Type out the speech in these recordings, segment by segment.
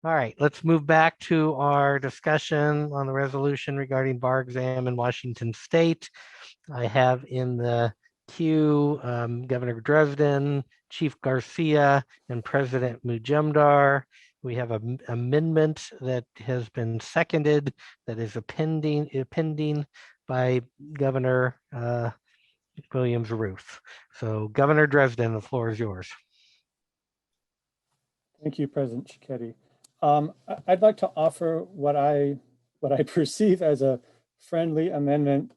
All right, let's move back to our discussion on the resolution regarding bar exam in Washington State. I have in the queue Governor Dresden, Chief Garcia, and President Mujumdar. We have an amendment that has been seconded that is pending by Governor Williams-Ruth. So Governor Dresden, the floor is yours. Thank you, President Cicchetti. I'd like to offer what I perceive as a friendly amendment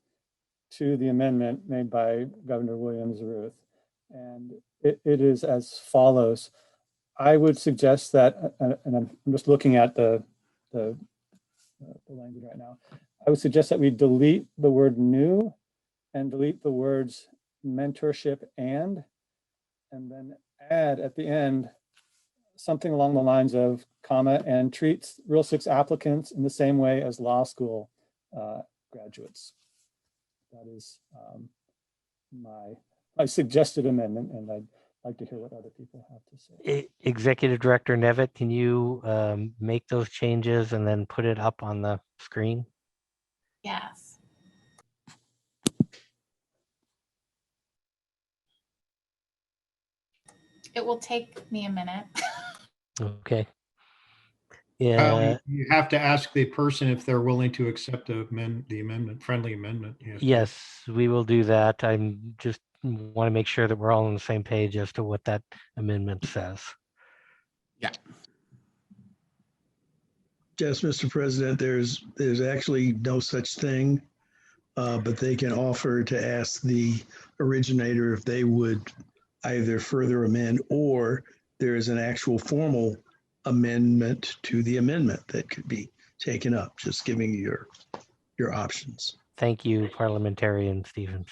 to the amendment made by Governor Williams-Ruth. And it is as follows. I would suggest that, and I'm just looking at the language right now. I would suggest that we delete the word new and delete the words mentorship and then add at the end something along the lines of comma and treats Real 6 applicants in the same way as law school graduates. That is my suggested amendment, and I'd like to hear what other people have to say. Executive Director Nevitt, can you make those changes and then put it up on the screen? Yes. It will take me a minute. Okay. Yeah. You have to ask the person if they're willing to accept the amendment, friendly amendment. Yes, we will do that. I'm just want to make sure that we're all on the same page as to what that amendment says. Yeah. Yes, Mr. President, there's actually no such thing, but they can offer to ask the originator if they would either further amend, or there is an actual formal amendment to the amendment that could be taken up, just giving you your options. Thank you, Parliamentarian Stevens.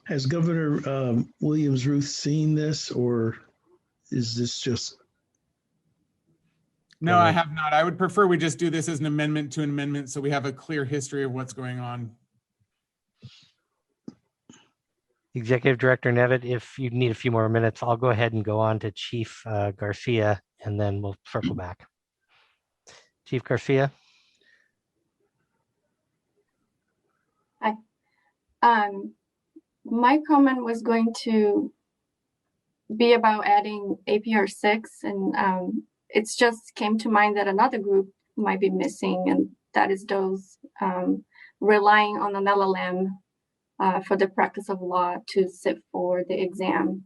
Has Governor Williams-Ruth seen this, or is this just? No, I have not. I would prefer we just do this as an amendment to an amendment so we have a clear history of what's going on. Executive Director Nevitt, if you need a few more minutes, I'll go ahead and go on to Chief Garcia, and then we'll circle back. Chief Garcia. Hi. My comment was going to be about adding APR 6, and it's just came to mind that another group might be missing, and that is those relying on an LLM for the practice of law to sit for the exam.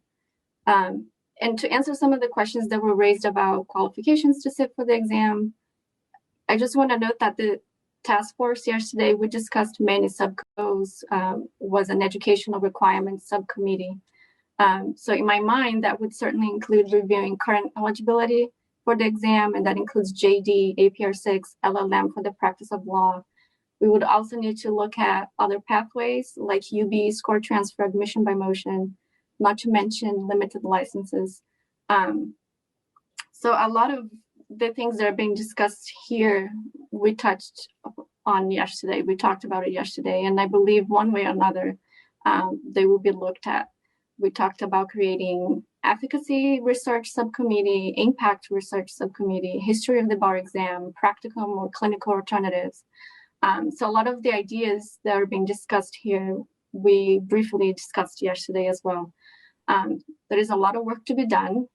And to answer some of the questions that were raised about qualifications to sit for the exam, I just want to note that the task force yesterday, we discussed many subcos, was an educational requirements subcommittee. So in my mind, that would certainly include reviewing current eligibility for the exam, and that includes JD, APR 6, LLM for the practice of law. We would also need to look at other pathways like UB, score transfer, admission by motion, not to mention limited licenses. So a lot of the things that are being discussed here, we touched on yesterday. We talked about it yesterday, and I believe one way or another, they will be looked at. We talked about creating efficacy research subcommittee, impact research subcommittee, history of the bar exam, practicum or clinical alternatives. So a lot of the ideas that are being discussed here, we briefly discussed yesterday as well. There is a lot of work to be done.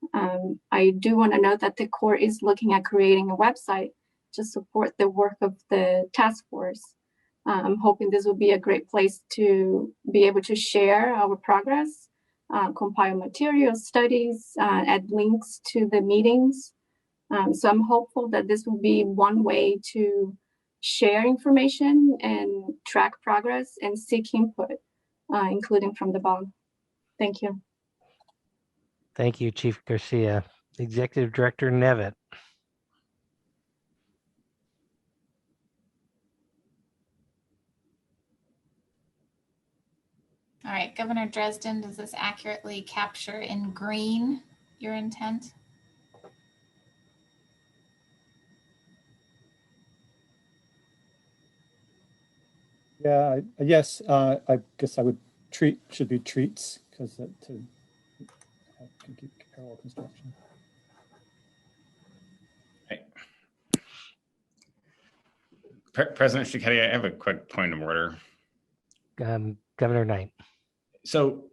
I do want to note that the court is looking at creating a website to support the work of the task force. I'm hoping this will be a great place to be able to share our progress, compile materials, studies, add links to the meetings. So I'm hopeful that this will be one way to share information and track progress and seek input, including from the bar. Thank you. Thank you, Chief Garcia. Executive Director Nevitt. All right, Governor Dresden, does this accurately capture in green your intent? Yeah, yes, I guess I would should be treats because to keep parallel construction. President Shikedi, I have a quick point of order. Governor Knight. So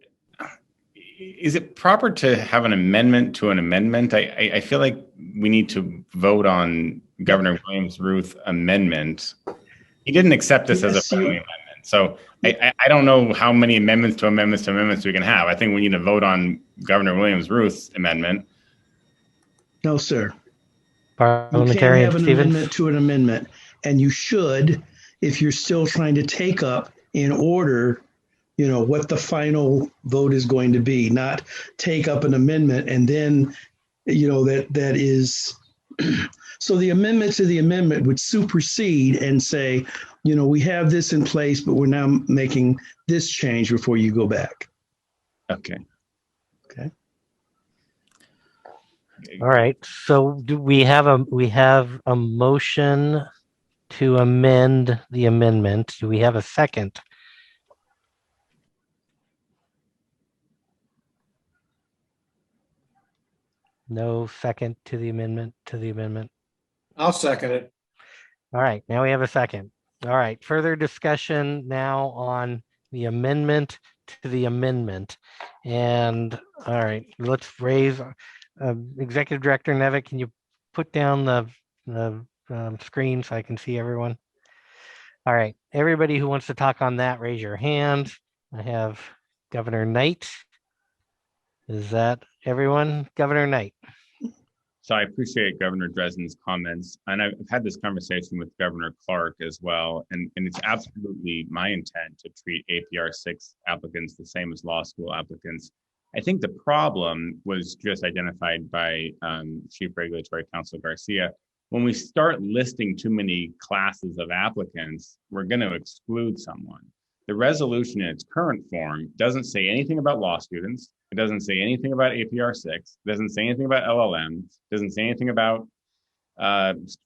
is it proper to have an amendment to an amendment? I feel like we need to vote on Governor Williams' Ruth amendment. He didn't accept this as a friendly amendment. So I don't know how many amendments to amendments to amendments we can have. I think we need to vote on Governor Williams' Ruth's amendment. No, sir. You can't Parliamentarian have an Stevens. amendment to an amendment, and you should, if you're still trying to take up in order, what the final vote is going to be, not take up an amendment and then, that is, so the amendment to the amendment would supersede and say, we have this in place, but we're now making this change before you go back. Okay. Okay. All right. So do we have a motion to amend the amendment? Do we have a second? No second to the amendment I'll second it. All right. Now we have a second. All right. Further discussion now on the amendment to the amendment. And all right, let's raise Executive Director Nevitt. Can you put down the screen so I can see everyone? All right. Everybody who wants to talk on that, raise your hand. I have Governor Knight. Is that everyone? Governor Knight. So I appreciate Governor Dresden's comments, and I've had this conversation with Governor Clark as well, and it's absolutely my intent to treat APR 6 applicants the same as law school applicants. I think the problem was just identified by Chief Regulatory Counsel Garcia. When we start listing too many classes of applicants, we're going to exclude someone. The resolution in its current form doesn't say anything about law students. It doesn't say anything about APR 6. It doesn't say anything about LLM. It doesn't say anything about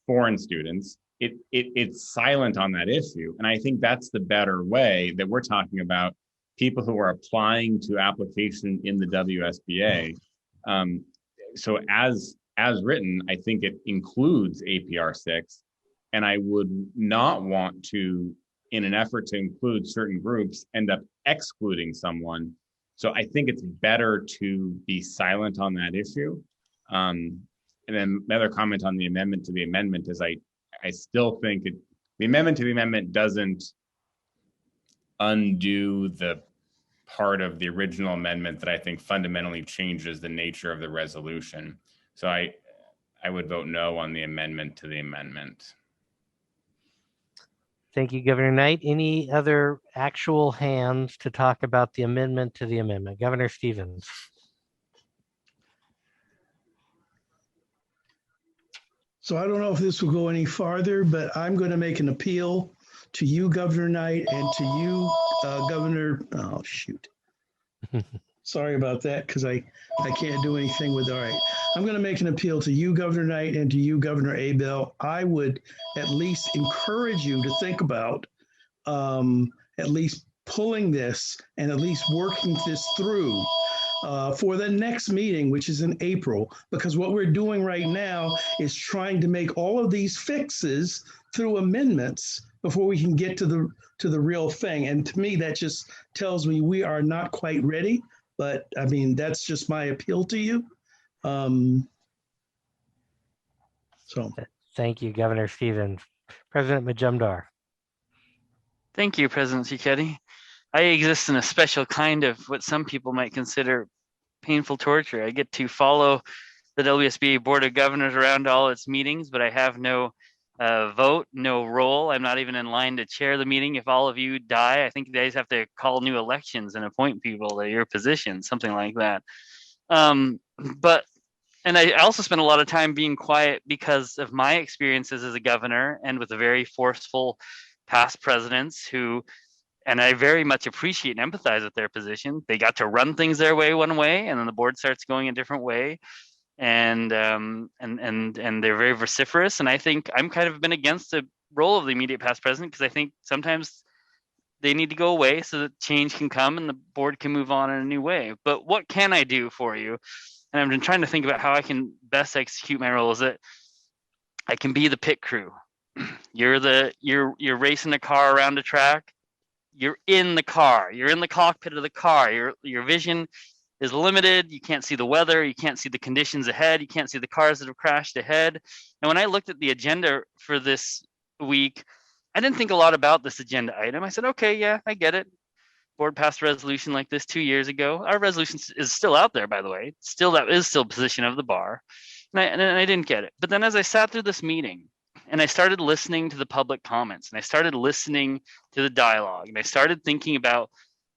foreign students. It's silent on that issue. And I think that's the better way, that we're talking about people who are applying to application in the WSBA. So as written, I think it includes APR 6. And I would not want to, in an effort to include certain groups, end up excluding someone. So I think it's better to be silent on that issue. And then another comment on the amendment to the amendment is I still think the amendment to the amendment doesn't undo the part of the original amendment that I think fundamentally changes the nature of the resolution. So I would vote no on the amendment to the amendment. Thank you, Governor Knight. Any other actual hands to talk about the amendment to the amendment? Governor Stevens. So I don't know if this will go any farther, but I'm going to make an appeal to you, Governor Knight, and to you, Governor. Oh, shoot. Sorry about that, because I can't do anything with. All right. I'm going to make an appeal to you, Governor Knight, and to you, Governor Abell. I would at least encourage you to think about at least pulling this and at least working this through for the next meeting, which is in April, because what we're doing right now is trying to make all of these fixes through amendments before we can get to the real thing. And to me, that just tells me we are not quite ready. But I mean, that's just my appeal to you. So thank you, Governor Stevens. President Majumdar. Thank you, President Cicchetti. I exist in a special kind of what some people might consider painful torture. I get to follow the WSBA Board of Governors around all its meetings, but I have no vote, no role. I'm not even in line to chair the meeting. If all of you die, I think you guys have to call new elections and appoint people to your position, something like that. And I also spent a lot of time being quiet because of my experiences as a governor and with the very forceful past presidents who and I very much appreciate and empathize with their position. They got to run things their way one way, and then the board starts going a different way, and they're very vociferous. And I think I'm kind of been against the role of the immediate past president, because I think sometimes they need to go away so that change can come and the board can move on in a new way. But what can I do for you? And I've been trying to think about how I can best execute my role. Is that I can be the pit crew. You're racing the car around the track. You're in the car. You're in the cockpit of the car. Your vision is limited. You can't see the weather. You can't see the conditions ahead. You can't see the cars that have crashed ahead. And when I looked at the agenda for this week, I didn't think a lot about this agenda item. I said, okay, yeah, I get it. Board passed a resolution like this 2 years ago. Our resolution is still out there, by the way. That is still position of the bar. And I didn't get it. But then as I sat through this meeting and I started listening to the public comments and I started listening to the dialogue and I started thinking about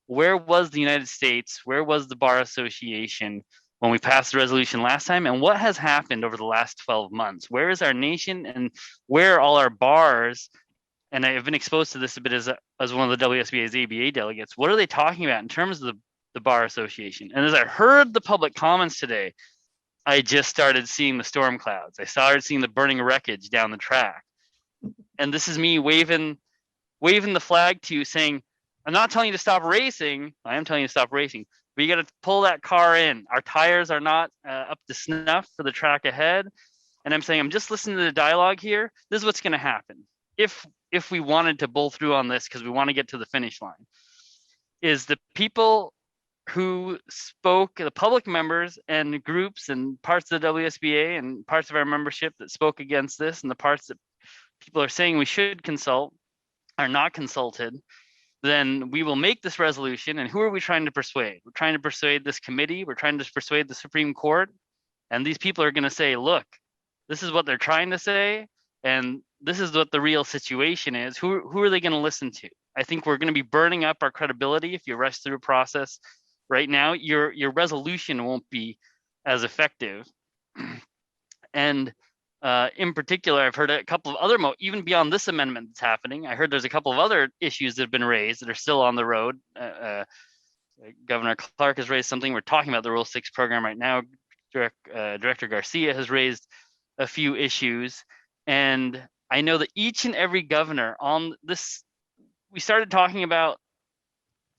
where was the United States, where was the Bar Association when we passed the resolution last time, and what has happened over the last 12 months? Where is our nation and where are all our bars? And I've been exposed to this a bit as one of the WSBA's ABA delegates. What are they talking about in terms of the Bar Association? And as I heard the public comments today, I just started seeing the storm clouds. I started seeing the burning wreckage down the track. And this is me waving the flag to you saying, I'm not telling you to stop racing. I am telling you to stop racing. But you got to pull that car in. Our tires are not up to snuff for the track ahead. And I'm saying, I'm just listening to the dialogue here. This is what's going to happen. If we wanted to bull through on this because we want to get to the finish line, is the people who spoke, the public members and groups and parts of the WSBA and parts of our membership that spoke against this, and the parts that people are saying we should consult are not consulted, then we will make this resolution. And who are we trying to persuade? We're trying to persuade this committee. We're trying to persuade the Supreme Court. And these people are going to say, look, this is what they're trying to say. And this is what the real situation is. Who are they going to listen to? I think we're going to be burning up our credibility if you rush through a process right now. Your resolution won't be as effective. And in particular, I've heard a couple of other, even beyond this amendment that's happening, I heard there's a couple of other issues that have been raised that are still on the road. Governor Clark has raised something. We're talking about the Rule 6 program right now. Director Garcia has raised a few issues. And I know that each and every governor on this, we started talking about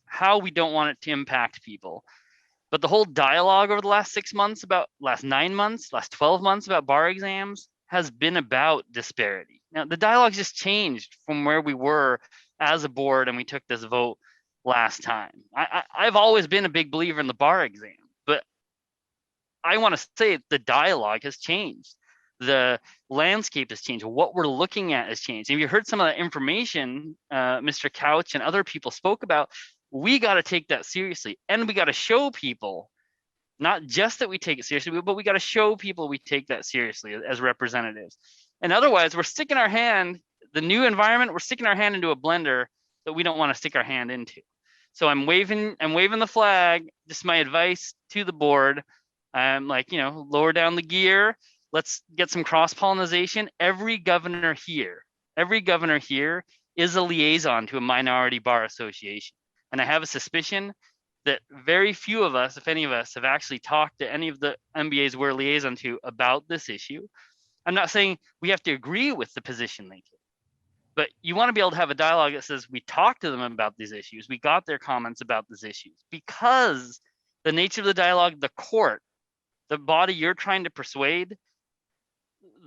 how we don't want it to impact people. But the whole dialogue over the last 6 months, last 9 months, last 12 months about bar exams has been about disparity. Now, the dialogue just changed from where we were as a board and we took this vote last time. I've always been a big believer in the bar exam, but I want to say the dialogue has changed. The landscape has changed. What we're looking at has changed. And you heard some of that information Mr. Couch and other people spoke about. We got to take that seriously. And we got to show people, not just that we take it seriously, but we got to show people we take that seriously as representatives. And otherwise, we're sticking our hand, the new environment, we're sticking our hand into a blender that we don't want to stick our hand into. So I'm waving the flag. Just my advice to the board. I'm like, lower down the gear. Let's get some cross-pollination. Every governor here is a liaison to a minority bar association. And I have a suspicion that very few of us, if any of us, have actually talked to any of the MBAs we're liaison to about this issue. I'm not saying we have to agree with the position they take, but you want to be able to have a dialogue that says we talked to them about these issues. We got their comments about these issues, because the nature of the dialogue, the court, the body you're trying to persuade,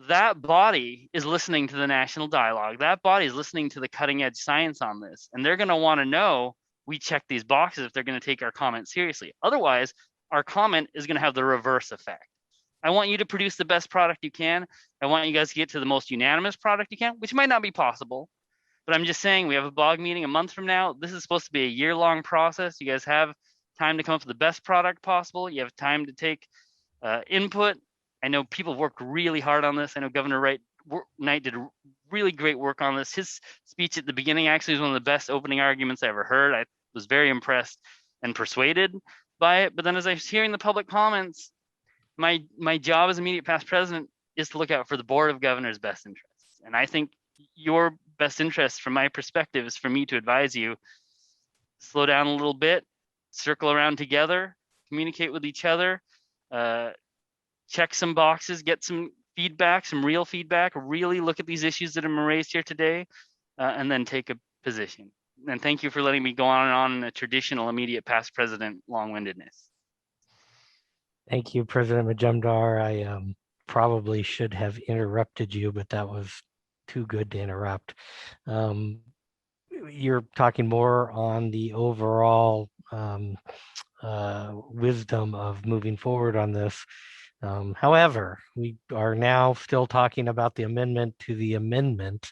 that body is listening to the national dialogue. That body is listening to the cutting edge science on this. And they're going to want to know we check these boxes if they're going to take our comment seriously. Otherwise, our comment is going to have the reverse effect. I want you to produce the best product you can. I want you guys to get to the most unanimous product you can, which might not be possible. But I'm just saying, we have a BOG meeting a month from now. This is supposed to be a year-long process. You guys have time to come up with the best product possible. You have time to take input. I know people have worked really hard on this. I know Governor Knight did really great work on this. His speech at the beginning actually was one of the best opening arguments I ever heard. I was very impressed and persuaded by it. But then as I was hearing the public comments, my job as immediate past president is to look out for the Board of Governors' best interests. And I think your best interest from my perspective is for me to advise you slow down a little bit, circle around together, communicate with each other, check some boxes, get some feedback, some real feedback, really look at these issues that have been raised here today, and then take a position. And thank you for letting me go on and on in a traditional immediate past president long-windedness. Thank you, President Majumdar. I probably should have interrupted you, but that was too good to interrupt. You're talking more on the overall wisdom of moving forward on this. However, we are now still talking about the amendment to the amendment.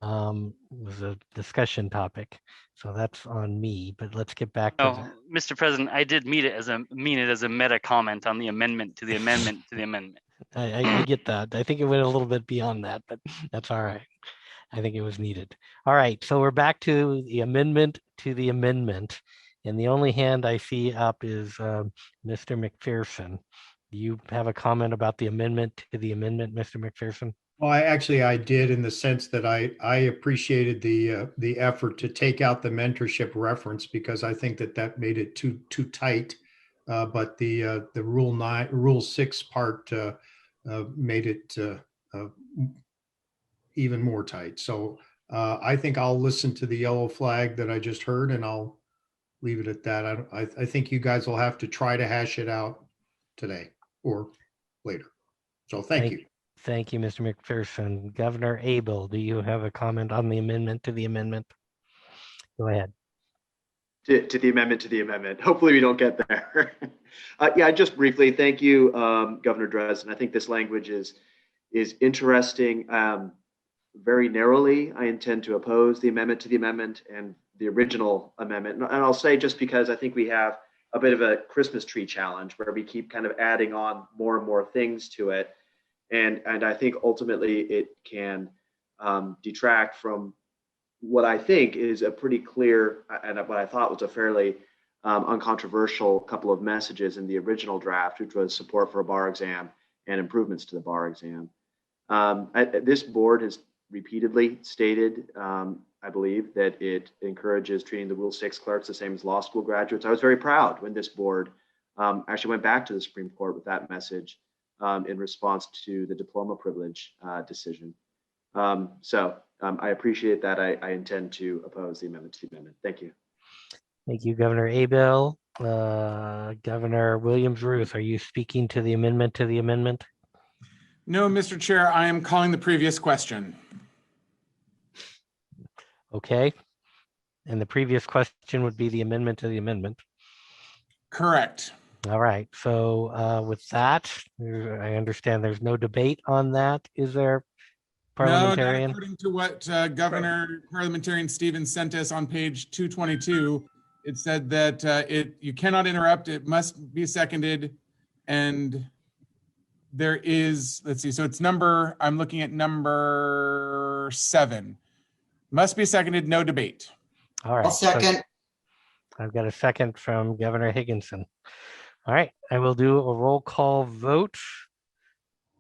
Was a discussion topic, so that's on me. But let's get back to Oh, Mr. President, I did mean it as a meta comment on the amendment to the amendment to the amendment. I get that. I think it went a little bit beyond that, but that's all right. I think it was needed. All right, so we're back to the amendment to the amendment. And the only hand I see up is Mr. McPherson. Do you have a comment about the amendment to the amendment, Mr. McPherson? Well, I did, in the sense that I appreciated the effort to take out the mentorship reference, because I think that made it too tight. But the Rule 6 part made it even more tight. So I think I'll listen to the yellow flag that I just heard, and I'll leave it at that. I think you guys will have to try to hash it out today or later. So thank you. Thank you, Mr. McPherson. Governor Abel, do you have a comment on the amendment to the amendment? Go ahead. To the amendment to the amendment. Hopefully we don't get there. Yeah, just briefly, thank you, Governor Dresden. I think this language is interesting. Very narrowly, I intend to oppose the amendment to the amendment and the original amendment. And I'll say, just because I think we have a bit of a Christmas tree challenge where we keep kind of adding on more and more things to it. And I think ultimately it can detract from what I think is a pretty clear, and what I thought was a fairly uncontroversial couple of messages in the original draft, which was support for a bar exam and improvements to the bar exam. This board has repeatedly stated, I believe, that it encourages treating the Rule 6 clerks the same as law school graduates. I was very proud when this board actually went back to the Supreme Court with that message in response to the diploma privilege decision. So I appreciate that. I intend to oppose the amendment to the amendment. Thank you. Thank you, Governor Abel. Governor Williams-Ruth, are you speaking to the amendment to the amendment? No, Mr. Chair, I am calling the previous question. Okay. And the previous question would be the amendment to the amendment. Correct. All right. So with that, I understand there's no debate on that. Is there, parliamentarian? No, not according to what Governor Parliamentarian Stevens sent us on page 222. It said that you cannot interrupt. It must be seconded. And there is, let's see, so it's I'm looking at number 7. Must be seconded, no debate. All right. I'll second. So I've got a second from Governor Higginson. All right, I will do a roll call vote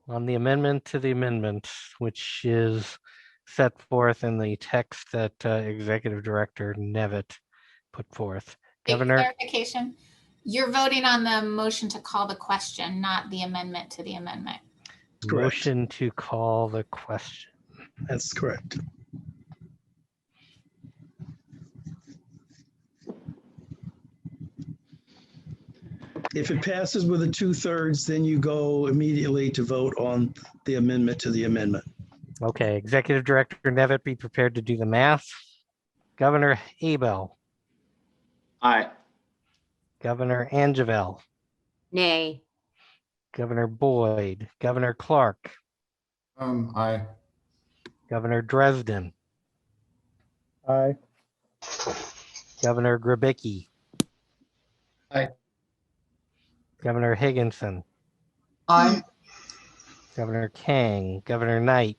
on the amendment to the amendment, which is set forth in the text that Executive Director Nevitt put forth. Governor, clarification. You're voting on the motion to call the question, not the amendment to the amendment. Correct. Motion to call the question. That's correct. If it passes with a 2/3, then you go immediately to vote on the amendment to the amendment. Okay, Executive Director Nevitt, be prepared to do the math. Governor Abel. Aye. Governor Angeville. Nay. Governor Boyd. Governor Clark. Aye. Governor Dresden. Aye. Governor Grabicki. Aye. Governor Higginson. Aye. Governor Kang. Governor Knight.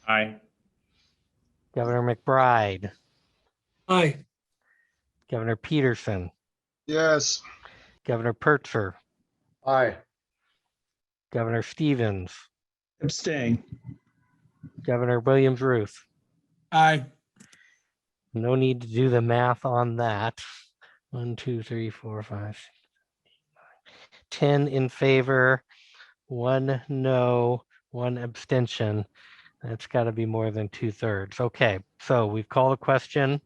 Aye. Governor McBride. Aye. Governor Peterson. Yes. Governor Pertzer. Aye. Governor Stevens. Abstain. Governor Williams-Ruth. Aye. No need to do the math on that. 1, 2, 3, 4, 5, 6, 10 in favor, 1 no, 1 abstention. That's got to be more than 2/3. Okay, so we've called a question,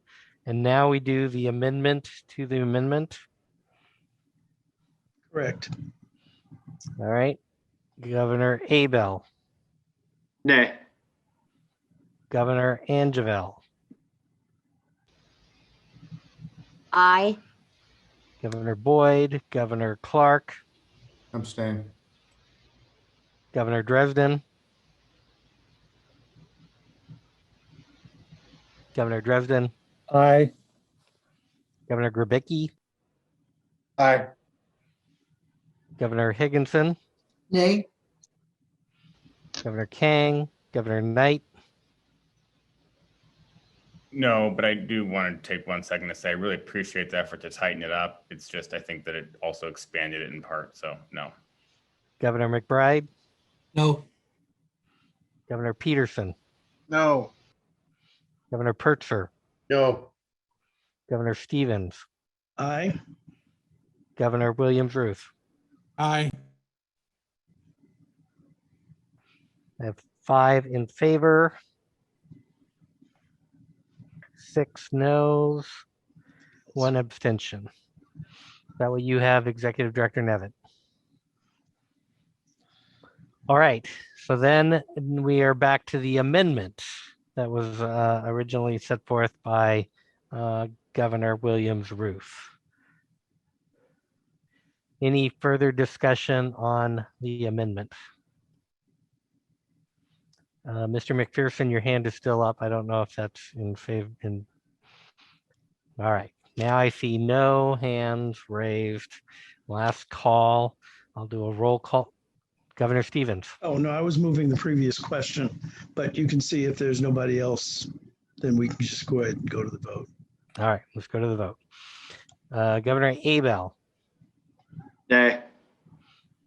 and now we do the amendment to the amendment. Correct. All right. Governor Abel, Nay. Governor Angeville, Aye. Governor Boyd, Governor Clark, Abstain. Governor Dresden, Governor Dresden, Aye. Governor Grabicki, Aye. Governor Higginson, Nay. Governor Kang, Governor Knight, No, but I do want to take 1 second to say I really appreciate the effort to tighten it up. It's just I think that it also expanded it in part. So no. Governor McBride, No. Governor Peterson, No. Governor Pertzer, No. Governor Stevens, Aye. Governor Williams-Ruth. Aye. I have 5 in favor, 6 noes, 1 abstention. That way you have Executive Director Nevitt. All right, so then we are back to the amendment that was originally set forth by Governor Williams-Ruth. Any further discussion on the amendment? Mr. McPherson, your hand is still up. I don't know if that's in favor. All right, now I see no hands raised. Last call. I'll do a roll call. Governor Stevens. Oh, no, I was moving the previous question, but you can see if there's nobody else, then we can just go ahead and go to the vote. All right, let's go to the vote. Governor Abel, Nay.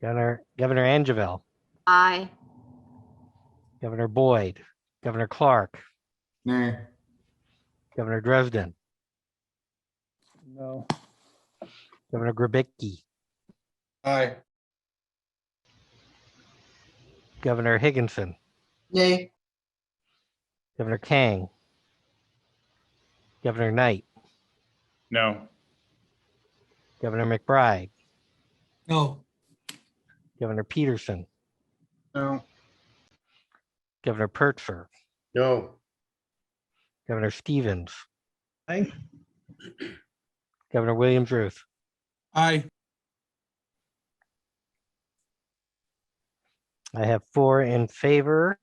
Governor Angeville, Aye. Governor Boyd, Governor Clark, Nay. Governor Dresden, No. Governor Grabicki, Aye. Governor Higginson, Nay. Governor Kang, Governor Knight, No. Governor McBride, No. Governor Peterson, No. Governor Pertzer, No. Governor Stevens, Aye. Governor Williams-Ruth. Aye. I have 4 in favor,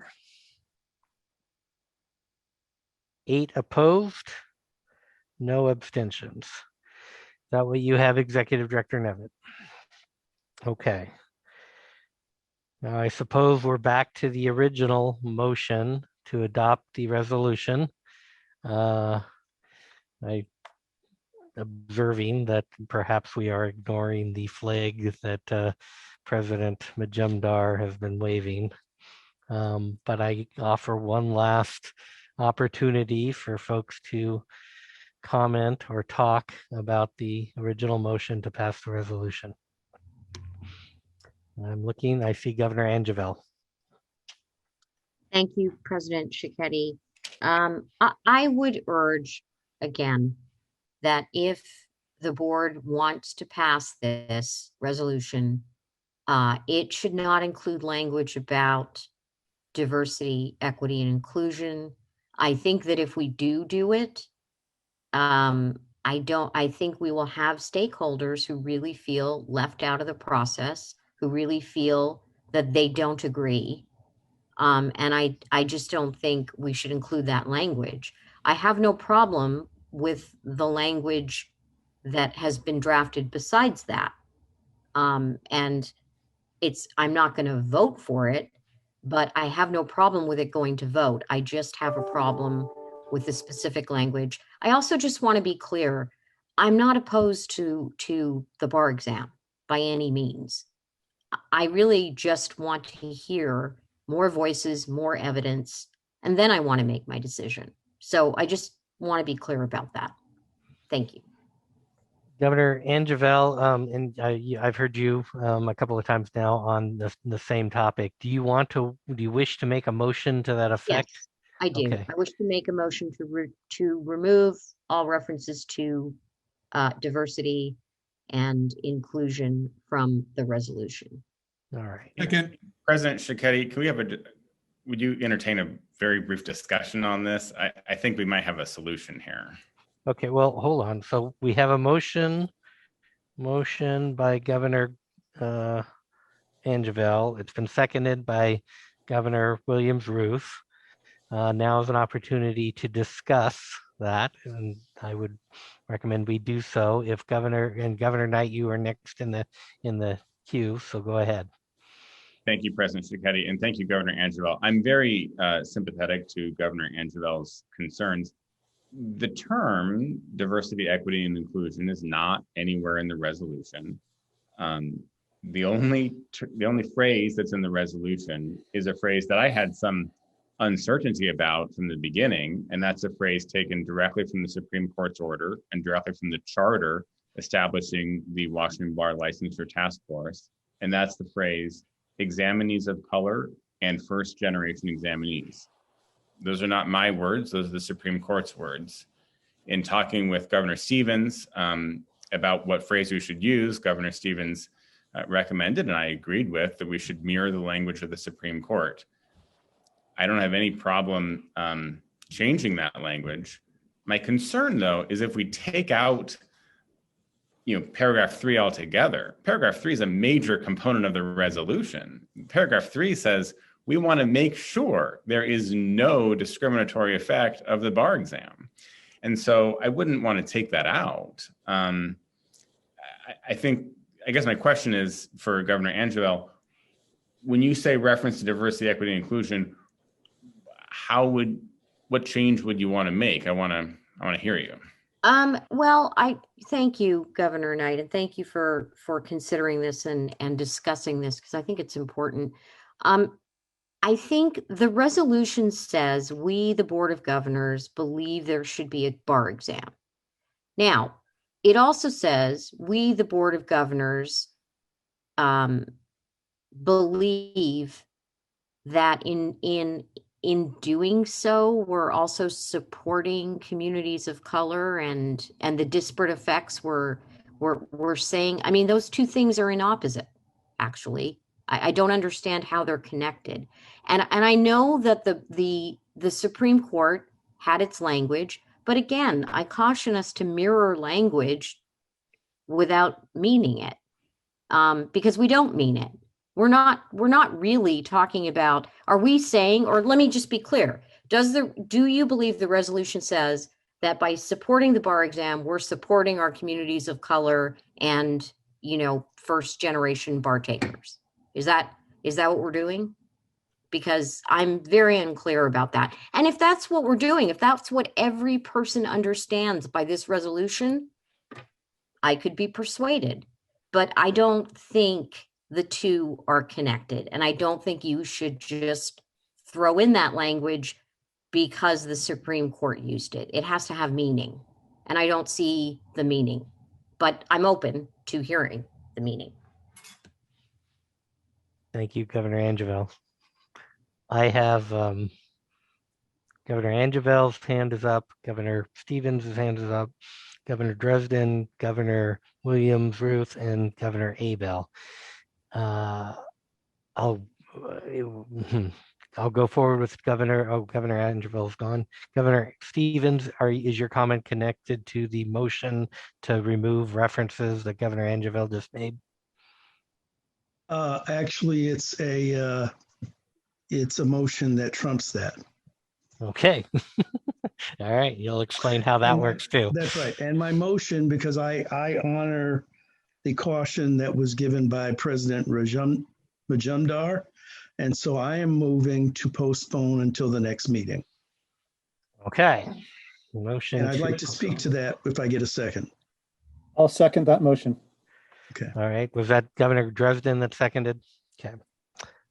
8 opposed, no abstentions. That way you have Executive Director Nevitt. Okay. Now I suppose we're back to the original motion to adopt the resolution. I observing that perhaps we are ignoring the flag that President Majumdar has been waving. But I offer one last opportunity for folks to comment or talk about the original motion to pass the resolution. I'm looking, I see Governor Angeville. Thank you, President Cicchetti. I would urge again that if the board wants to pass this resolution, it should not include language about diversity, equity, and inclusion. I think that if we do it, I think we will have stakeholders who really feel left out of the process, who really feel that they don't agree. And I just don't think we should include that language. I have no problem with the language that has been drafted besides that. And I'm not going to vote for it, but I have no problem with it going to vote. I just have a problem with the specific language. I also just want to be clear. I'm not opposed to the bar exam by any means. I really just want to hear more voices, more evidence, and then I want to make my decision. So I just want to be clear about that. Thank you. Governor Angeville, I've heard you a couple of times now on the same topic. Do you wish to make a motion to that effect? Yes, I do. Okay. I wish to make a motion to remove all references to diversity and inclusion from the resolution. All right. Second. President Shiketti, would you entertain a very brief discussion on this? I think we might have a solution here. Okay, well, hold on. So we have a motion by Governor Angeville. It's been seconded by Governor Williams-Ruth. Now is an opportunity to discuss that, and I would recommend we do so. If Governor Knight, you are next in the queue, so go ahead. Thank you, President Shiketti, and thank you, Governor Angeville. I'm very sympathetic to Governor Angeville's concerns. The term diversity, equity, and inclusion is not anywhere in the resolution. The only phrase that's in the resolution is a phrase that I had some uncertainty about from the beginning, and that's a phrase taken directly from the Supreme Court's order and directly from the charter establishing the Washington Bar Licensure Task Force, and that's the phrase examinees of color and first-generation examinees. Those are not my words, those are the Supreme Court's words. In talking with Governor Stevens about what phrase we should use, Governor Stevens recommended, and I agreed with, that we should mirror the language of the Supreme Court. I don't have any problem changing that language. My concern, though, is if we take out paragraph 3 altogether. Paragraph 3 is a major component of the resolution. Paragraph 3 says, we want to make sure there is no discriminatory effect of the bar exam. And so I wouldn't want to take that out. I guess my question is for Governor Angeville, when you say reference to diversity, equity, and inclusion, what change would you want to make? I want to hear you. Well, I thank you, Governor Knight, and thank you for considering this and discussing this, because I think it's important. I think the resolution says we, the Board of Governors, believe there should be a bar exam. Now, it also says we, the Board of Governors, believe that in doing so, we're also supporting communities of color and the disparate effects we're saying. I mean, those two things are in opposite, actually. I don't understand how they're connected. And I know that the Supreme Court had its language, but again, I caution us to mirror language without meaning it, because we don't mean it. We're not really talking about, are we saying, or let me just be clear, do you believe the resolution says that by supporting the bar exam, we're supporting our communities of color and, first generation bar takers? Is that what we're doing? Because I'm very unclear about that. And if that's what we're doing, if that's what every person understands by this resolution, I could be persuaded, but I don't think the two are connected. And I don't think you should just throw in that language because the Supreme Court used it. It has to have meaning. And I don't see the meaning, but I'm open to hearing the meaning. Thank you, Governor Angeville. I have Governor Angeville's hand is up, Governor Stevens' hand is up, Governor Dresden, Governor Williams-Ruth, and Governor Abel. I'll go forward with Governor Angeville's gone. Governor Stevens, is your comment connected to the motion to remove references that Governor Angeville just made? Actually, it's a motion that trumps that. Okay. All right. You'll explain how that works too. That's right. And my motion, because I honor the caution that was given by President Majumdar, and so I am moving to postpone until the next meeting. Okay. Motion. And I'd like to speak to that if I get a second. I'll second that motion. Okay. All right. Was that Governor Dresden that seconded? Okay.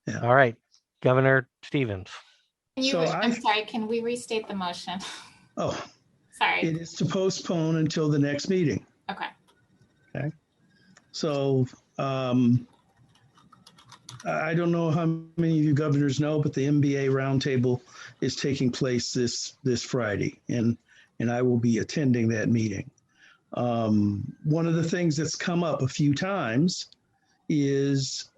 Yeah. All right. Governor Stevens. I'm sorry, can we restate the motion? Oh, Sorry. It is to postpone until the next meeting. Okay. So I don't know how many of you governors know, but the MBA roundtable is taking place this Friday, and I will be attending that meeting. One of the things that's come up a few times is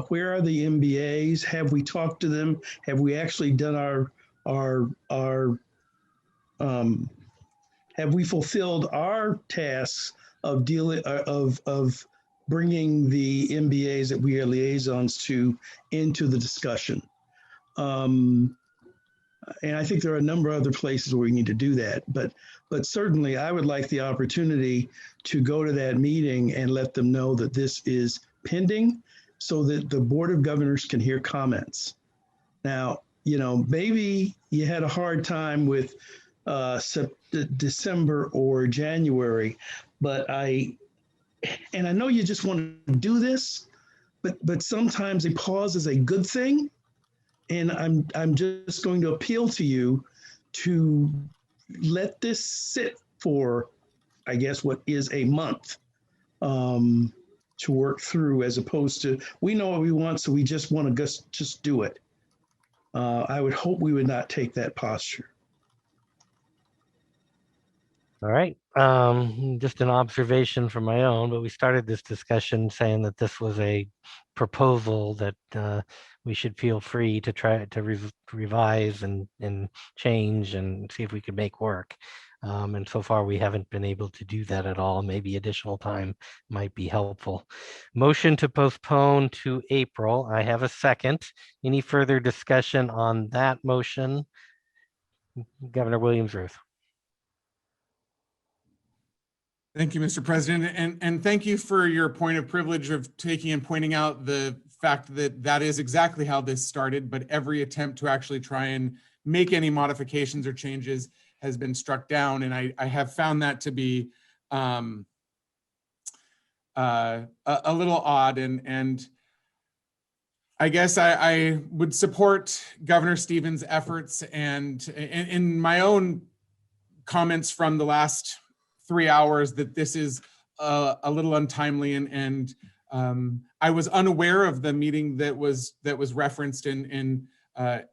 where are the MBAs? Have we talked to them? Have we actually done our have we fulfilled our tasks of dealing of bringing the MBAs that we are liaisons to into the discussion? And I think there are a number of other places where we need to do that. But certainly, I would like the opportunity to go to that meeting and let them know that this is pending, so that the Board of Governors can hear comments. Now, maybe you had a hard time with December or January, but I know you just want to do this, but sometimes a pause is a good thing. And I'm just going to appeal to you to let this sit for, I guess, what is a month to work through, as opposed to, we know what we want, so we just want to just do it. I would hope we would not take that posture. All right. Just an observation from my own, but we started this discussion saying that this was a proposal that we should feel free to try to revise and change and see if we could make work. And so far, we haven't been able to do that at all. Maybe additional time might be helpful. Motion to postpone to April. I have a second. Any further discussion on that motion? Governor Williams-Ruth. Thank you, Mr. President. And thank you for your point of privilege of taking and pointing out the fact that that is exactly how this started, but every attempt to actually try and make any modifications or changes has been struck down. And I have found that to be a little odd. And I guess I would support Governor Stevens' efforts, and in my own comments from the last 3 hours, that this is a little untimely, and I was unaware of the meeting that was referenced, and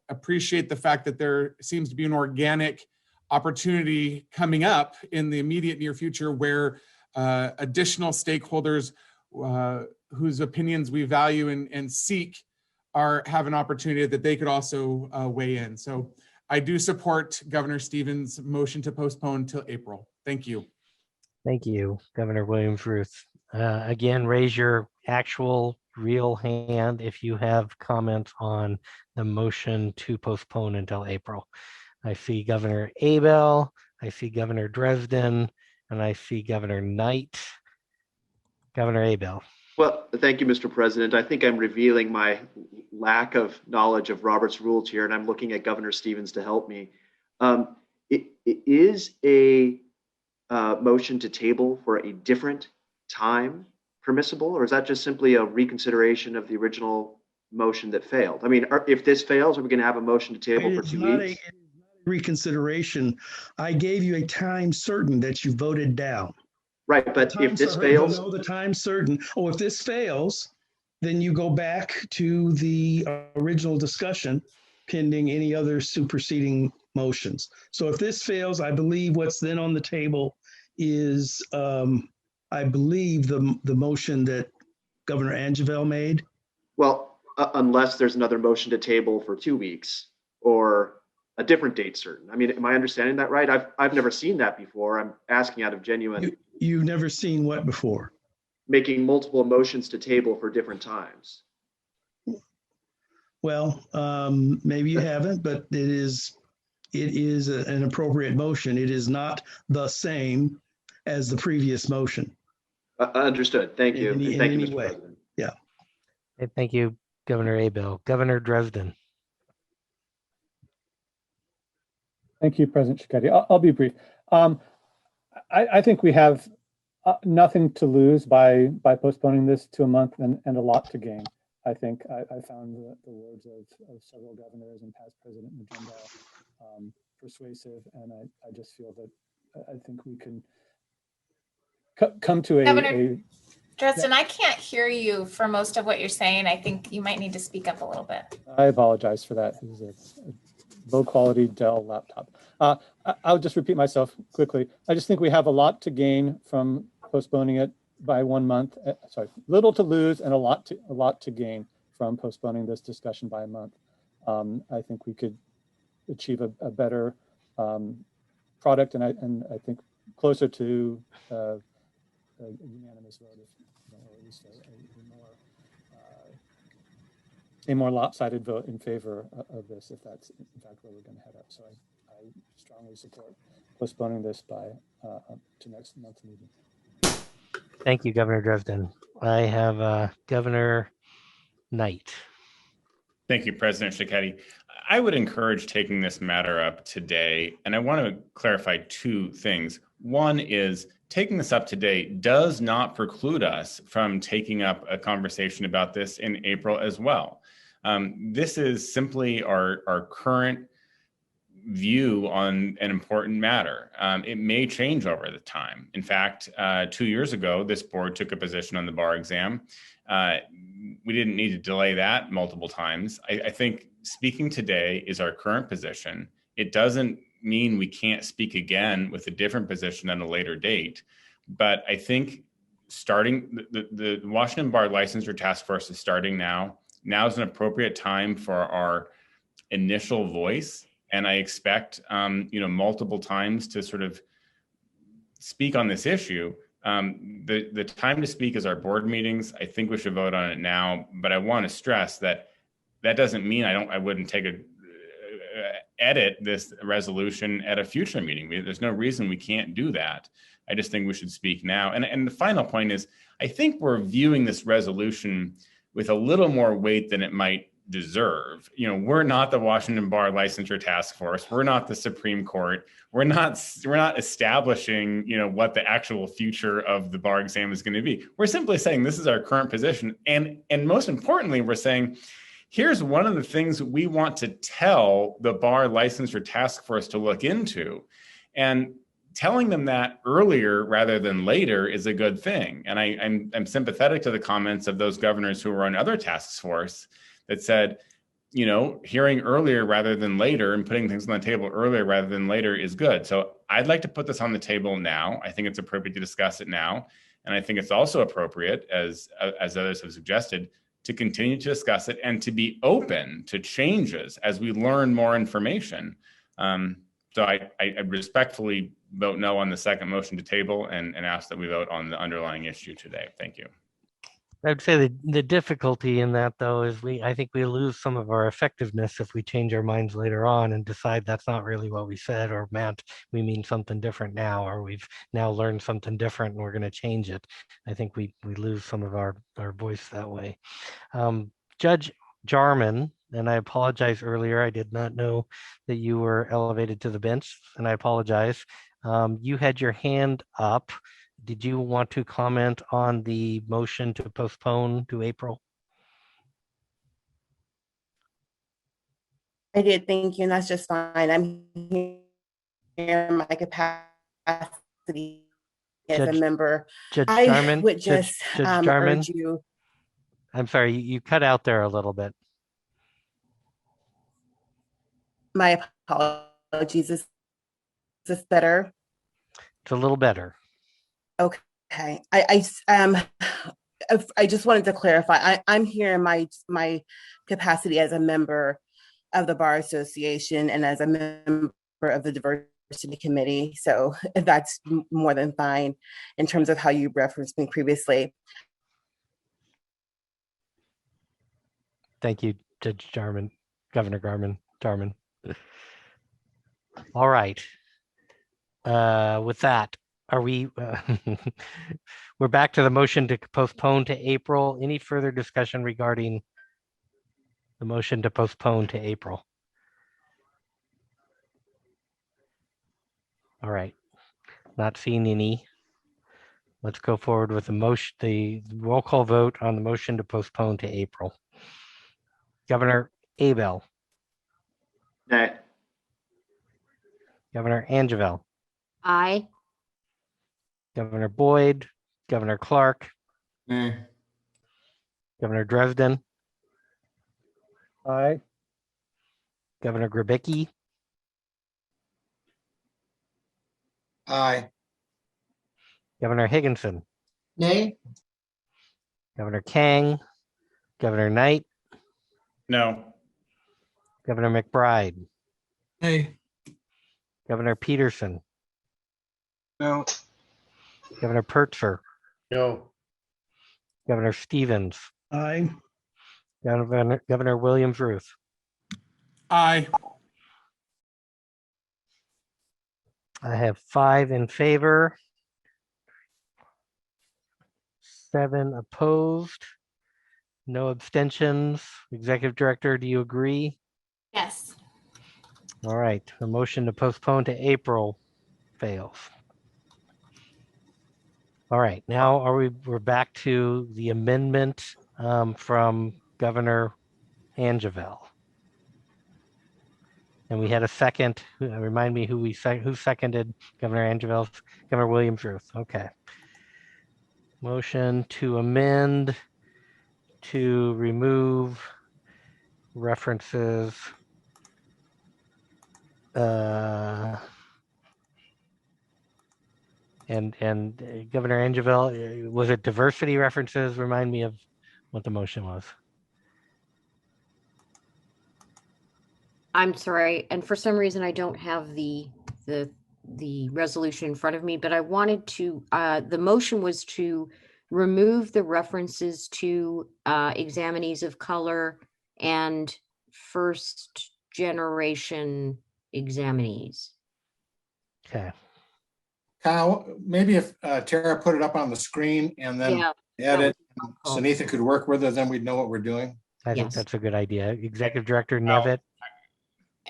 appreciate the fact that there seems to be an organic opportunity coming up in the immediate near future where additional stakeholders whose opinions we value and seek have an opportunity that they could also weigh in. So I do support Governor Stevens' motion to postpone till April. Thank you. Thank you, Governor Williams-Ruth. Again, raise your actual real hand if you have comments on the motion to postpone until April. I see Governor Abel, I see Governor Dresden, and I see Governor Knight. Governor Abel. Well, thank you, Mr. President. I think I'm revealing my lack of knowledge of Robert's rules here, and I'm looking at Governor Stevens to help me. It is a motion to table for a different time permissible, or is that just simply a reconsideration of the original motion that failed? I mean, if this fails, are we going to have a motion to table for 2 weeks? Reconsideration. I gave you a time certain that you voted down. Right, but if this fails, the time certain. Oh, if this fails, then you go back to the original discussion, pending any other superseding motions. So if this fails, I believe what's then on the table is, I believe the motion that Governor Angeville made. Well, unless there's another motion to table for 2 weeks or a different date certain. I mean, am I understanding that right? I've never seen that before. I'm asking out of genuine. You've never seen what before? Making multiple motions to table for different times. Well, maybe you haven't, but it is an appropriate motion. It is not the same as the previous motion. Understood. Thank you. Thank you, Mr. Way. President. Yeah. Thank you, Governor Abel. Governor Dresden. Thank you, President Cicchetti. I'll be brief. I think we have nothing to lose by postponing this to a month and a lot to gain. I think I found the words of several governors and past President Magendo persuasive, and I just feel that I think we can come to Governor Dresden, I can't hear you for most of what you're saying. I think you might need to speak up a little bit. I apologize for that. It was a low quality Dell laptop. I'll just repeat myself quickly. I just think we have a lot to gain from postponing it by 1 month. Sorry, little to lose and a lot to gain from postponing this discussion by a month. I think we could achieve a better product, and I think closer to a unanimous vote, or at least a more lopsided vote in favor of this, if that's in fact where we're going to head up. So I strongly support postponing this by to next month's meeting. Thank you, Governor Dresden. I have Governor Knight. Thank you, President Cicchetti. I would encourage taking this matter up today, and I want to clarify two things. One is taking this up today does not preclude us from taking up a conversation about this in April as well. This is simply our current view on an important matter. It may change over the time. In fact, 2 years ago, this board took a position on the bar exam. We didn't need to delay that multiple times. I think speaking today is our current position. It doesn't mean we can't speak again with a different position at a later date. But I think starting the Washington Bar Licensure Task Force is starting now. Now is an appropriate time for our initial voice. And I expect, multiple times to sort of speak on this issue. The time to speak is our board meetings. I think we should vote on it now, but I want to stress that doesn't mean I wouldn't edit this resolution at a future meeting. There's no reason we can't do that. I just think we should speak now. And the final point is, I think we're viewing this resolution with a little more weight than it might deserve. We're not the Washington Bar Licensure Task Force. We're not the Supreme Court. We're not establishing, what the actual future of the bar exam is going to be. We're simply saying this is our current position. And most importantly, we're saying, here's one of the things we want to tell the Bar Licensure Task Force to look into. And telling them that earlier rather than later is a good thing. And I'm sympathetic to the comments of those governors who were on other task force that said, hearing earlier rather than later and putting things on the table earlier rather than later is good. So I'd like to put this on the table now. I think it's appropriate to discuss it now. And I think it's also appropriate, as others have suggested, to continue to discuss it and to be open to changes as we learn more information. So I respectfully vote no on the second motion to table and ask that we vote on the underlying issue today. Thank you. I'd say the difficulty in that, though, is I think we lose some of our effectiveness if we change our minds later on and decide that's not really what we said or meant. We mean something different now, or we've now learned something different and we're going to change it. I think we lose some of our voice that way. Judge Jarman, and I apologize earlier, I did not know that you were elevated to the bench, and I apologize. You had your hand up. Did you want to comment on the motion to postpone to April? I did, thank you, and that's just fine. I'm here in my capacity as a member. Judge Jarman, would just Judge Jarman, urge you. I'm sorry, you cut out there a little bit. My apologies. Is this better? It's a little better. Okay. I just wanted to clarify. I'm here in my capacity as a member of the Bar Association and as a member of the Diversity Committee. So that's more than fine in terms of how you referenced me previously. Thank you, Judge Jarman, Governor Jarman. All right. With that, are we, we're back to the motion to postpone to April. Any further discussion regarding the motion to postpone to April? All right, not seeing any. Let's go forward with the roll call vote on the motion to postpone to April. Governor Abel. Nay. Governor Angeville. Aye. Governor Boyd, Governor Clark, Nay. Governor Dresden, Aye. Governor Grabicki, Aye. Governor Higginson, Nay. Governor Kang, Governor Knight, No. Governor McBride, Nay. Governor Peterson, No. Governor Pertzer, No. Governor Stevens, Aye. Governor Williams Ruth. Aye. I have 5 in favor, 7 opposed, no abstentions. Executive Director, do you agree? Yes. All right, the motion to postpone to April fails. All right, now we're back to the amendment from Governor Angeville. And we had a second. Remind me who seconded Governor Angeville's? Governor Williams Ruth. Okay. Motion to amend to remove references and Governor Angeville, was it diversity references? Remind me of what the motion was. I'm sorry, and for some reason I don't have the resolution in front of me, but I wanted to, the motion was to remove the references to examinees of color and first generation examinees. Okay. Kyle, maybe if Tara put it up on the screen and then edit, Sunitha could work with it, then we'd know what we're doing. I think that's a good idea. Executive Director Nevitt.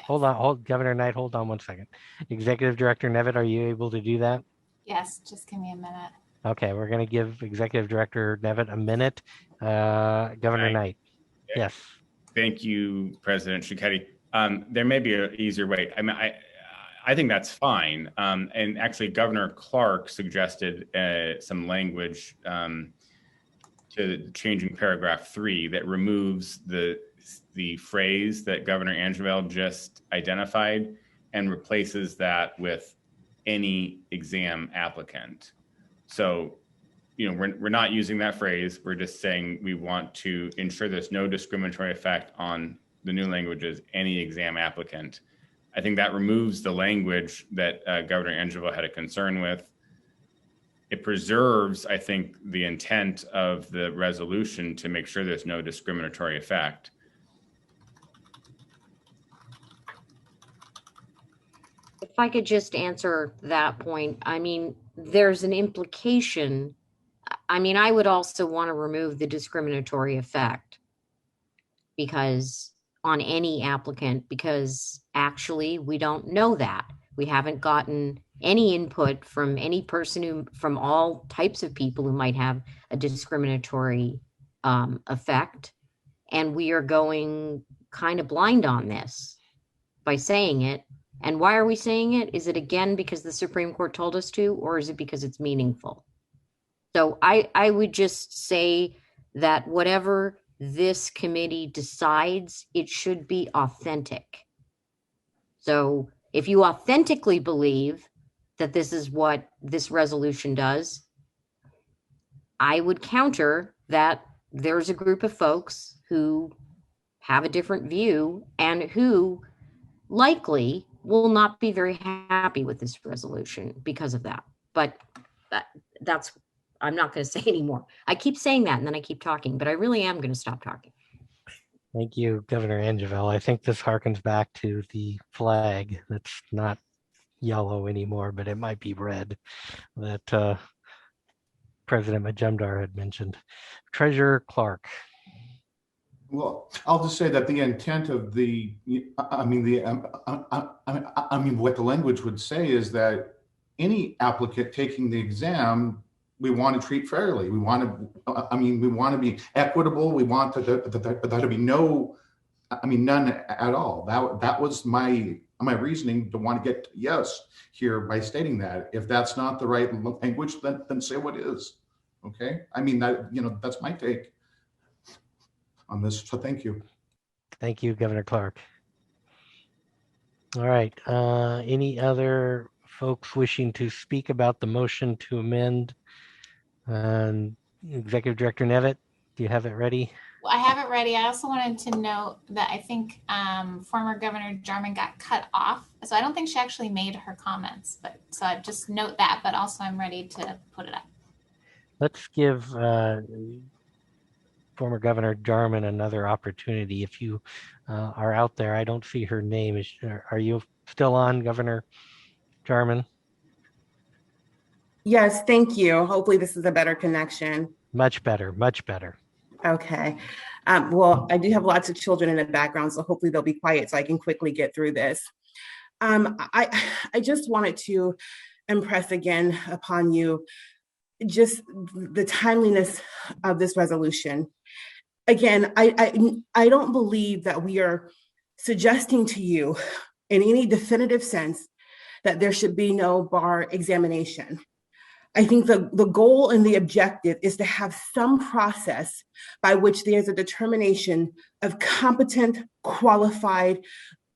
Hold on, Governor Knight, hold on one second. Executive Director Nevitt, are you able to do that? Yes, just give me a minute. Okay, we're going to give Executive Director Nevitt a minute. Governor Knight. Yes. Thank you, President Cicchetti. There may be an easier way. I mean, I think that's fine. And actually, Governor Clark suggested some language to changing paragraph 3 that removes the phrase that Governor Angeville just identified and replaces that with any exam applicant. So, you know, we're not using that phrase. We're just saying we want to ensure there's no discriminatory effect on the new languages, any exam applicant. I think that removes the language that Governor Angeville had a concern with. It preserves, I think, the intent of the resolution to make sure there's no discriminatory effect. If I could just answer that point, I mean, there's an implication. I mean, I would also want to remove the discriminatory effect because on any applicant, because actually we don't know that. We haven't gotten any input from any person from all types of people who might have a discriminatory effect. And we are going kind of blind on this by saying it. And why are we saying it? Is it again because the Supreme Court told us to, or is it because it's meaningful? So I would just say that whatever this committee decides, it should be authentic. So if you authentically believe that this is what this resolution does, I would counter that there's a group of folks who have a different view and who likely will not be very happy with this resolution because of that. But that's, I'm not going to say anymore. I keep saying that and then I keep talking, but I really am going to stop talking. Thank you, Governor Angeville. I think this harkens back to the flag that's not yellow anymore, but it might be red that President Majumdar had mentioned. Treasurer Clark. Well, I'll just say that the intent of the, what the language would say is that any applicant taking the exam, we want to treat fairly. We want to, we want to be equitable. We want there to be no I mean, none at all. That was my reasoning to want to get yes here by stating that. If that's not the right language, then say what is. Okay. I mean, that's my take on this. So thank you. Thank you, Governor Clark. All right. Any other folks wishing to speak about the motion to amend? Executive Director Nevitt, do you have it ready? Well, I have it ready. I also wanted to note that I think former Governor Jarman got cut off. So I don't think she actually made her comments, but so I just note that, but also I'm ready to put it up. Let's give former Governor Jarman another opportunity. If you are out there, I don't see her name. Are you still on, Governor Jarman? Yes, thank you. Hopefully this is a better connection. Much better, much better. Okay. Well, I do have lots of children in the background, so hopefully they'll be quiet so I can quickly get through this. I just wanted to impress again upon you just the timeliness of this resolution. Again, I don't believe that we are suggesting to you in any definitive sense that there should be no bar examination. I think the goal and the objective is to have some process by which there's a determination of competent, qualified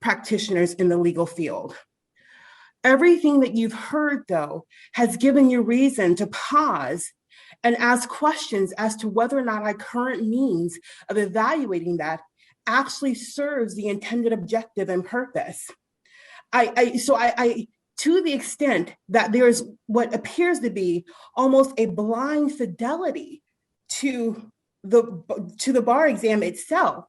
practitioners in the legal field. Everything that you've heard, though, has given you reason to pause and ask questions as to whether or not our current means of evaluating that actually serves the intended objective and purpose. To the extent that there's what appears to be almost a blind fidelity to the bar exam itself,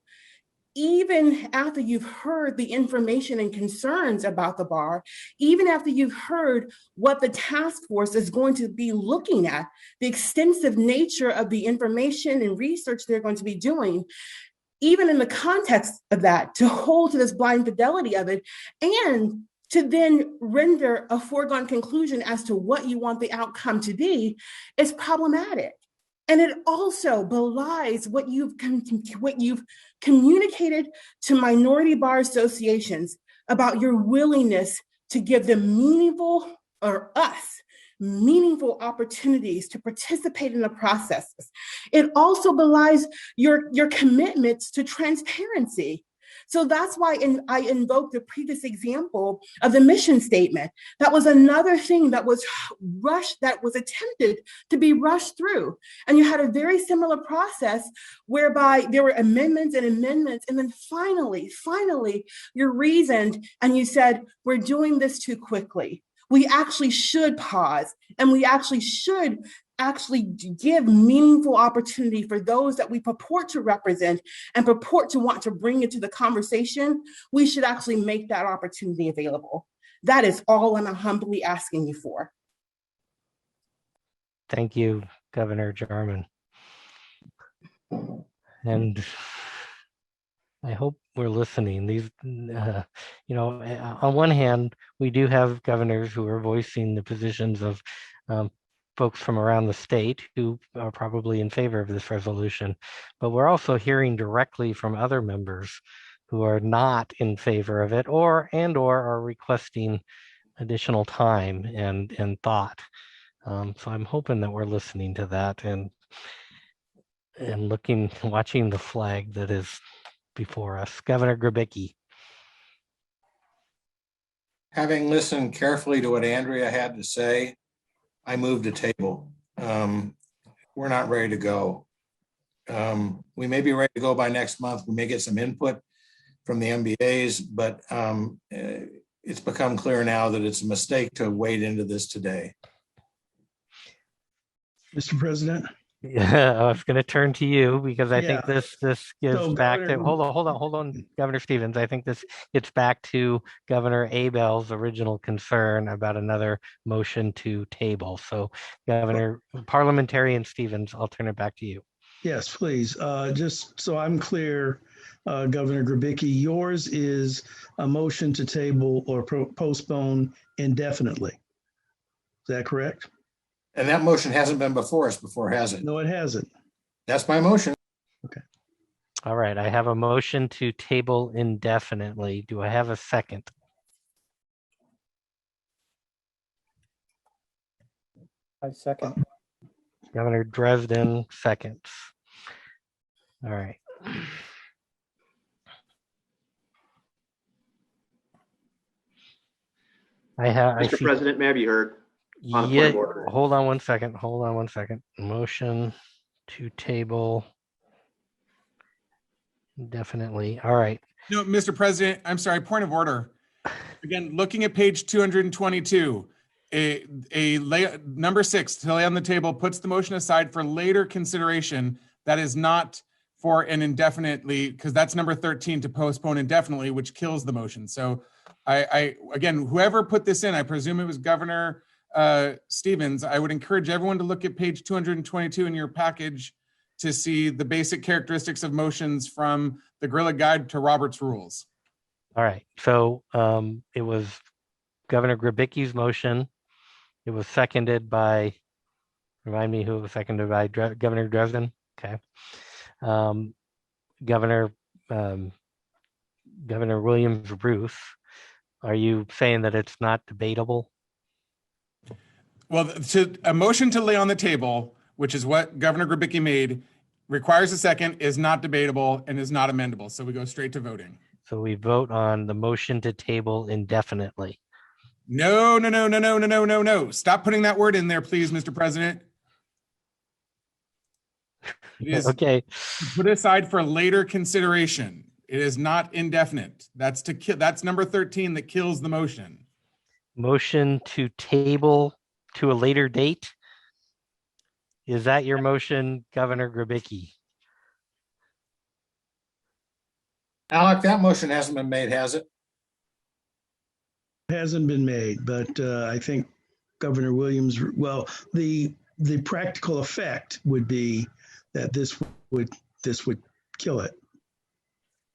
even after you've heard the information and concerns about the bar, even after you've heard what the task force is going to be looking at, the extensive nature of the information and research they're going to be doing, even in the context of that, to hold to this blind fidelity of it, and to then render a foregone conclusion as to what you want the outcome to be is problematic. And it also belies what you've communicated to minority bar associations about your willingness to give them meaningful opportunities to participate in the processes. It also belies your commitments to transparency. So that's why I invoked the previous example of the mission statement. That was another thing that was rushed, that was attempted to be rushed through. And you had a very similar process whereby there were amendments, and then finally, you're reasoned and you said, we're doing this too quickly. We actually should pause, and we should give meaningful opportunity for those that we purport to represent and purport to want to bring into the conversation. We should actually make that opportunity available. That is all I'm humbly asking you for. Thank you, Governor Jarman. And I hope we're listening. On one hand, we do have governors who are voicing the positions of folks from around the state who are probably in favor of this resolution, but we're also hearing directly from other members who are not in favor of it or are requesting additional time and thought. So I'm hoping that we're listening to that and watching the flag that is before us. Governor Grabicki. Having listened carefully to what Andrea had to say, I moved to table. We're not ready to go. We may be ready to go by next month. We may get some input from the MBAs, but it's become clear now that it's a mistake to wade into this today. Mr. President? Yeah, I was going to turn to you because I think this gives back to, hold on, Governor Stevens. I think this gets back to Governor Abel's original concern about another motion to table. So Governor Parliamentarian Stevens, I'll turn it back to you. Yes, please. Just so I'm clear, Governor Grabicki, yours is a motion to table or postpone indefinitely. Is that correct? And that motion hasn't been before us before, has it? No, it hasn't. That's my motion. Okay. All right, I have a motion to table indefinitely. Do I have a second? I second. Governor Dresden seconds. All right. I Mr. see. President, may I be heard? On a point Yeah, of order. hold on one second. Hold on one second. Motion to table indefinitely. All right. No, Mr. President, I'm sorry, point of order. Again, looking at page 222, number 6 to lay on the table puts the motion aside for later consideration. That is not for an indefinitely, because that's number 13 to postpone indefinitely, which kills the motion. So I again, whoever put this in, I presume it was Governor Stevens. I would encourage everyone to look at page 222 in your package to see the basic characteristics of motions from the Guerrilla Guide to Robert's Rules. All right. So it was Governor Grabicki's motion. It was seconded by, remind me who it was seconded by, Governor Dresden. Okay. Governor Williams-Ruth. Are you saying that it's not debatable? Well, a motion to lay on the table, which is what Governor Grabicki made, requires a second, is not debatable, and is not amendable. So we go straight to voting. So we vote on the motion to table indefinitely. No. Stop putting that word in there, please, Mr. President. It is okay. Put aside for later consideration. It is not indefinite. That's number 13 that kills the motion. Motion to table to a later date. Is that your motion, Governor Grabicki? Alec, that motion hasn't been made, has it? It hasn't been made, but I think Governor Williams, well, the practical effect would be that this would kill it.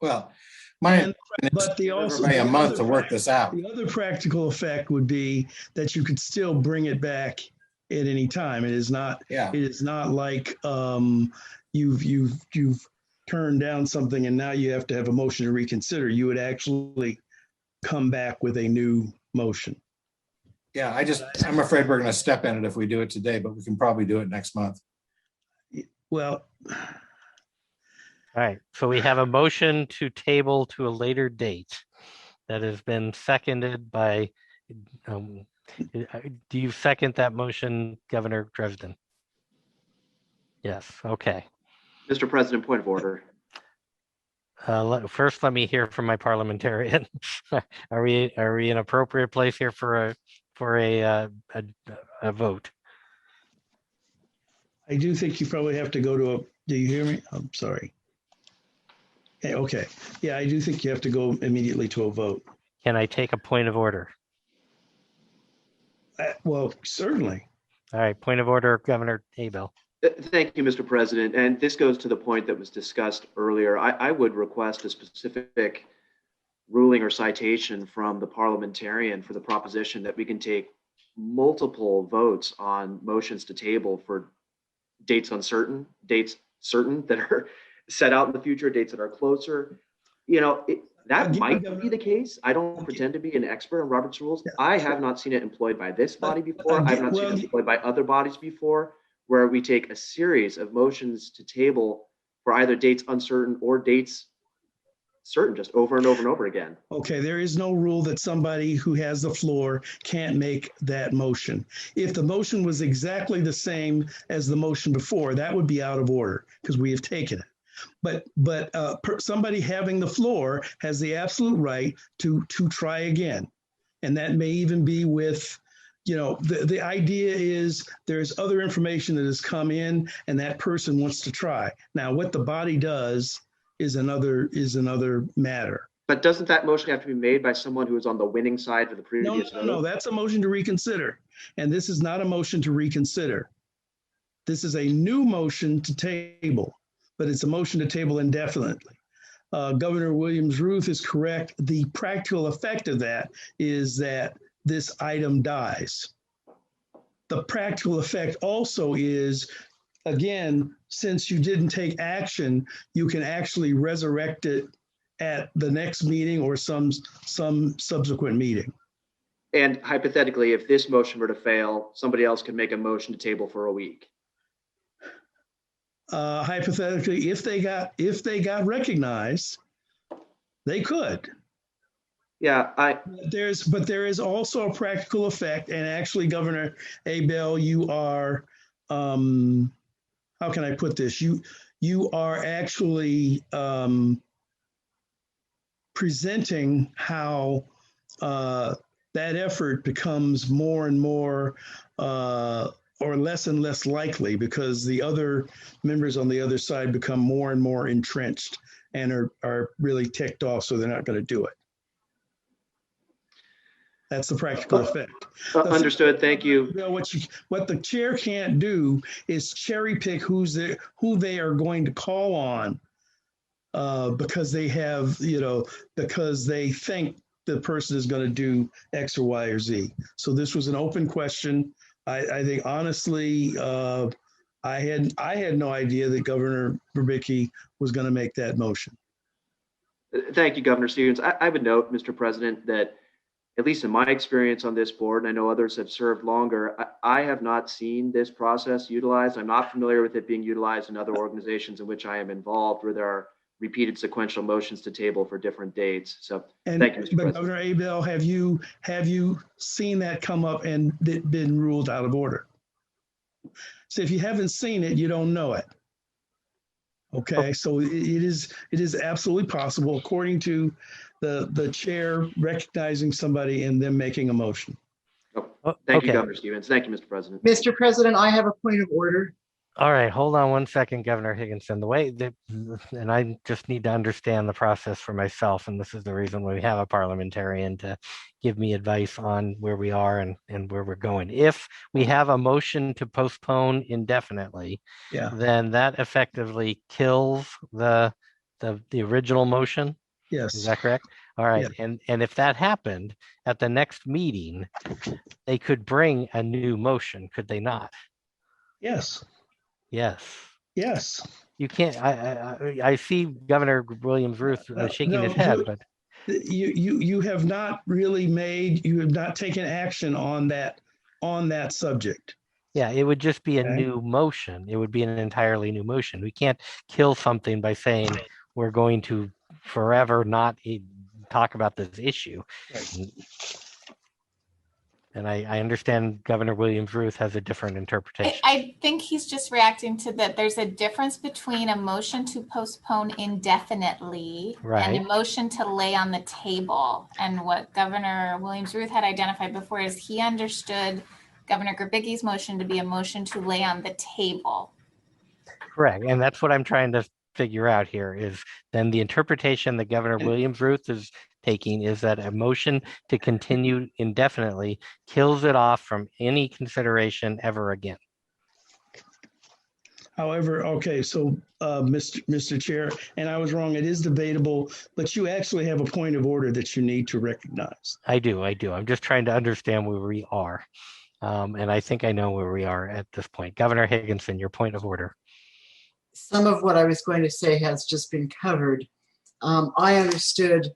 Well, but the also a month to work this out. The other practical effect would be that you could still bring it back at any time. It is not. Yeah. It is not like you've turned down something and now you have to have a motion to reconsider. You would actually come back with a new motion. Yeah, I'm afraid we're going to step in it if we do it today, but we can probably do it next month. Well. All right, so we have a motion to table to a later date that has been seconded by, do you second that motion, Governor Dresden? Yes, okay. Mr. President, point of order. First, let me hear from my parliamentarian. Are we in an appropriate place here for a vote? I do think you probably have to go to a, do you hear me? I'm sorry. Okay. Yeah, I do think you have to go immediately to a vote. Can I take a point of order? Well, certainly. All right, point of order, Governor Abel. Thank you, Mr. President. And this goes to the point that was discussed earlier. I would request a specific ruling or citation from the parliamentarian for the proposition that we can take multiple votes on motions to table for dates uncertain, dates certain that are set out in the future, dates that are closer. That might be the case. I don't pretend to be an expert on Robert's Rules. Yeah. I have not seen it employed by this body before. I have not seen it employed by other bodies before, where we take a series of motions to table for either dates uncertain or dates certain, just over and over and over again. Okay, there is no rule that somebody who has the floor can't make that motion. If the motion was exactly the same as the motion before, that would be out of order because we have taken it. But somebody having the floor has the absolute right to try again. And that may even be with, the idea is there's other information that has come in and that person wants to try. Now, what the body does is another matter. But doesn't that motion have to be made by someone who is on the winning side for the previous vote? No, that's a motion to reconsider. And this is not a motion to reconsider. This is a new motion to table. But it's a motion to table indefinitely. Governor Williams-Ruth is correct. The practical effect of that is that this item dies. The practical effect also is again, since you didn't take action, you can actually resurrect it at the next meeting or some subsequent meeting. And hypothetically, if this motion were to fail, somebody else could make a motion to table for a week. Hypothetically, if they got recognized, they could. Yeah, But there is also a practical effect, and actually, Governor Abel, you are, how can I put this? You are actually presenting how that effort becomes more and more or less and less likely, because the other members on the other side become more and more entrenched and are really ticked off, so they're not going to do it. That's the practical effect. Understood. Thank you. What the chair can't do is cherry pick who they are going to call on because they have, because they think the person is going to do X or Y or Z. So this was an open question. I think honestly, I had no idea that Governor Verbicki was going to make that motion. Thank you, Governor Stevens. I would note, Mr. President, that at least in my experience on this board, and I know others have served longer, I have not seen this process utilized. I'm not familiar with it being utilized in other organizations in which I am involved, where there are repeated sequential motions to table for different dates. So thank you, Mr. President. Governor Abel, have you seen that come up and been ruled out of order? So if you haven't seen it, you don't know it. Okay, so it is absolutely possible, according to the chair recognizing somebody and them making a motion. Thank you, Governor Stevens. Thank you, Mr. President. Mr. President, I have a point of order. All right, hold on one second, Governor Higginson. And I just need to understand the process for myself, and this is the reason why we have a parliamentarian to give me advice on where we are and where we're going. If we have a motion to postpone indefinitely, then that effectively kills the original motion. Yes. Is that correct? All right. Yeah. And if that happened at the next meeting, they could bring a new motion, could they not? Yes. Yes. Yes. You can't. I see Governor Williams-Ruth shaking his head, but you have not really you have not taken action on that subject. Yeah, it would just be a new motion. It would be an entirely new motion. We can't kill something by saying we're going to forever not talk about this issue. Right. And I understand Governor Williams-Ruth has a different interpretation. I think he's just reacting to that. There's a difference between a motion to postpone indefinitely and a motion to lay on the table. And what Governor Williams-Ruth had identified before is he understood Governor Verbicki's motion to be a motion to lay on the table. Correct. And that's what I'm trying to figure out here is then the interpretation that Governor Williams-Ruth is taking is that a motion to continue indefinitely kills it off from any consideration ever again. However, okay, so Mr. Chair, and I was wrong, it is debatable, but you actually have a point of order that you need to recognize. I do. I'm just trying to understand where we are. And I think I know where we are at this point. Governor Higginson, your point of order. Some of what I was going to say has just been covered. I understood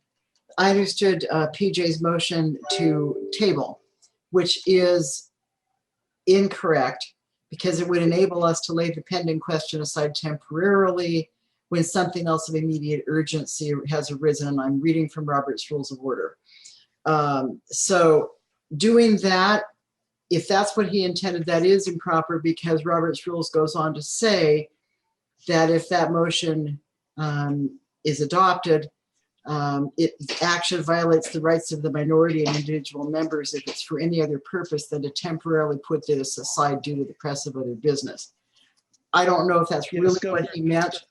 PJ's motion to table, which is incorrect because it would enable us to lay the pending question aside temporarily when something else of immediate urgency has arisen. I'm reading from Robert's Rules of Order. So doing that, if that's what he intended, that is improper because Robert's Rules goes on to say that if that motion is adopted, it action violates the rights of the minority and individual members if it's for any other purpose than to temporarily put this aside due to the press of other business. I don't know if that's really what he meant.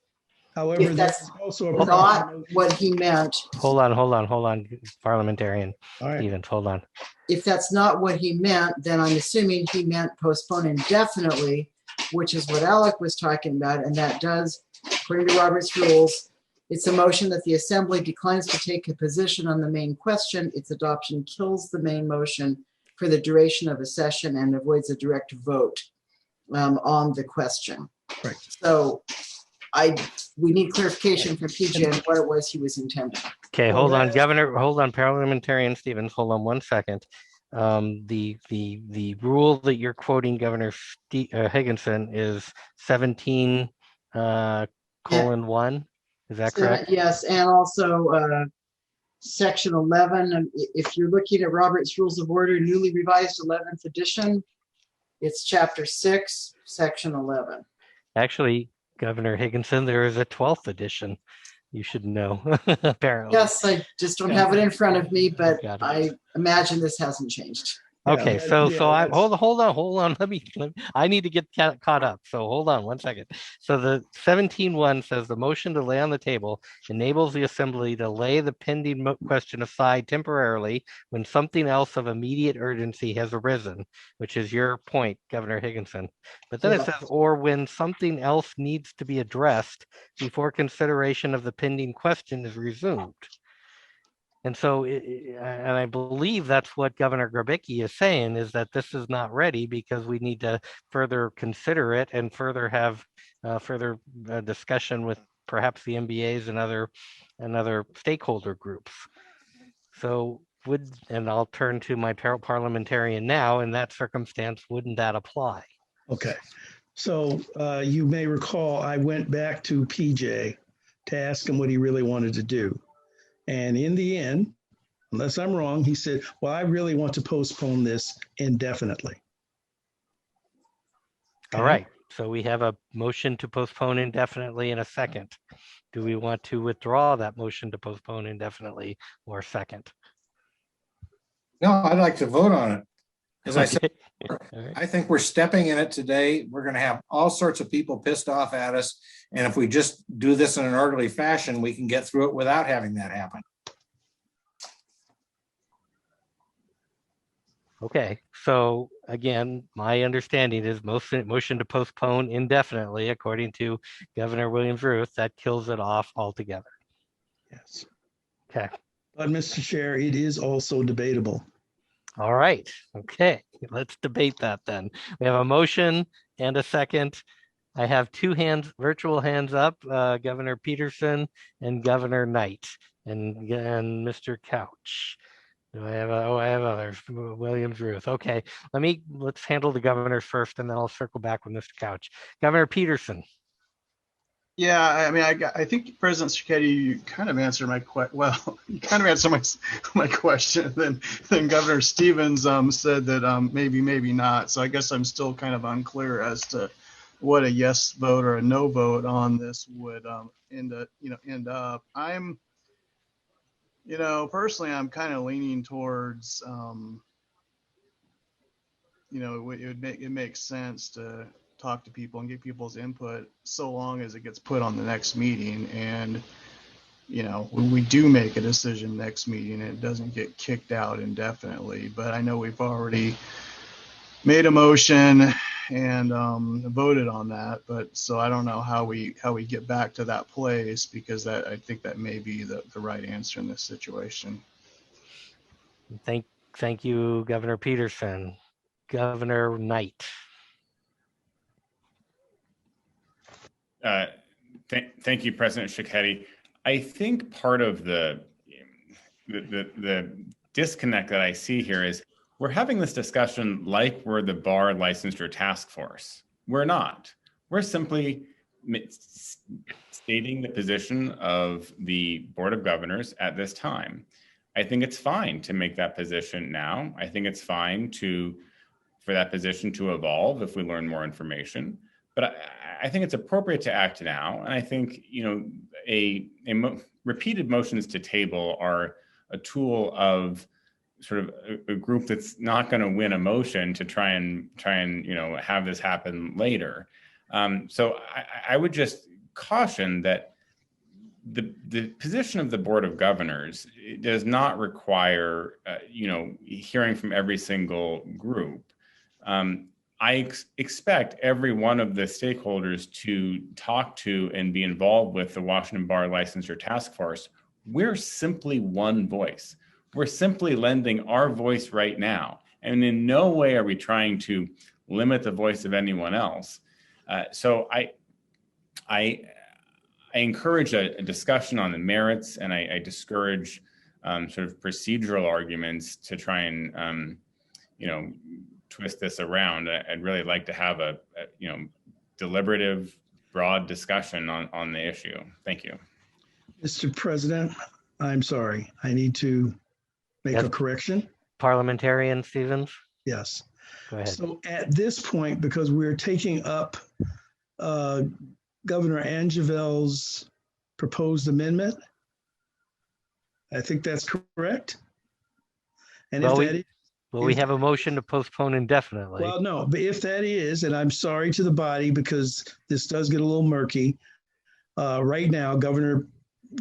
However, if that's also not what he meant. Hold on, parliamentarian Stevens, hold on. If that's not what he meant, then I'm assuming he meant postpone indefinitely, which is what Alec was talking about, and that does, according to Robert's Rules, it's a motion that the Assembly declines to take a position on the main question. Its adoption kills the main motion for the duration of a session and avoids a direct vote on the question. Right. So we need clarification from PJ on what it was he was intending. Okay, hold on, Governor, hold on, Parliamentarian Stevens, hold on 1 second. The rule that you're quoting, Governor Higginson, is 17 colon 1. Is that correct? Yes, and also section 11. If you're looking at Robert's Rules of Order, newly revised 11th edition, it's chapter 6, section 11. Actually, Governor Higginson, there is a 12th edition. You should know, apparently. Yes, I just don't have it in front of me, but Got it. I imagine this hasn't changed. Okay, Yeah, so I that's- hold on. I need to get caught up. So hold on 1 second. So the 17.1 says the motion to lay on the table enables the assembly to lay the pending question aside temporarily when something else of immediate urgency has arisen, which is your point, Governor Higginson. But then it says, or when something else needs to be addressed before consideration of the pending question is resumed. And so, and I believe that's what Governor Grabicki is saying, is that this is not ready because we need to further consider it and further have further discussion with perhaps the MBAs and other stakeholder groups. So and I'll turn to my parliamentarian now. In that circumstance, wouldn't that apply? Okay. So you may recall I went back to PJ to ask him what he really wanted to do. And in the end, unless I'm wrong, he said, well, I really want to postpone this indefinitely. All right. So we have a motion to postpone indefinitely in a second. Do we want to withdraw that motion to postpone indefinitely or second? No, I'd like to vote on it. As I said, right. I think we're stepping in it today. We're going to have all sorts of people pissed off at us. And if we just do this in an orderly fashion, we can get through it without having that happen. Okay, so again, my understanding is motion to postpone indefinitely, according to Governor Williams-Ruth, that kills it off altogether. Yes. Okay. But Mr. Chair, it is also debatable. All right. Okay, let's debate that then. We have a motion and a second. I have two virtual hands up, Governor Peterson and Governor Knight and Mr. Couch. Do I have I have others. Williams-Ruth. Okay, let's handle the governors first, and then I'll circle back with Mr. Couch. Governor Peterson. Yeah, I mean, I think President Cicchetti, you kind of answered my you kind of answered my question. Then Governor Stevens said that maybe not. So I guess I'm still kind of unclear as to what a yes vote or a no vote on this would end up. Personally, I'm kind of leaning towards, it makes sense to talk to people and get people's input so long as it gets put on the next meeting. And, when we do make a decision next meeting, it doesn't get kicked out indefinitely. But I know we've already made a motion and voted on that, but so I don't know how we get back to that place, because I think that may be the right answer in this situation. Thank you, Governor Peterson. Governor Knight. Thank you, President Cicchetti. I think part of the disconnect that I see here is we're having this discussion like we're the bar licensure task force. We're not. We're simply stating the position of the Board of Governors at this time. I think it's fine to make that position now. I think it's fine for that position to evolve if we learn more information. But I think it's appropriate to act now. And I think, repeated motions to table are a tool of sort of a group that's not going to win a motion to try and have this happen later. So I would just caution that the position of the Board of Governors does not require hearing from every single group. I expect every one of the stakeholders to talk to and be involved with the Washington Bar Licensure Task Force. We're simply one voice. We're simply lending our voice right now. And in no way are we trying to limit the voice of anyone else. So I encourage a discussion on the merits, and I discourage sort of procedural arguments to try and twist this around. I'd really like to have a deliberative, broad discussion on the issue. Thank you. Mr. President, I'm sorry. I need to make Yes. a correction. Parliamentarian Stevens, Yes. go ahead. So at this point, because we're taking up Governor Angevel's proposed amendment, I think that's correct. And Well, if that is, we have a motion to postpone indefinitely. well, no, but if that is, and I'm sorry to the body because this does get a little murky. Right now, Governor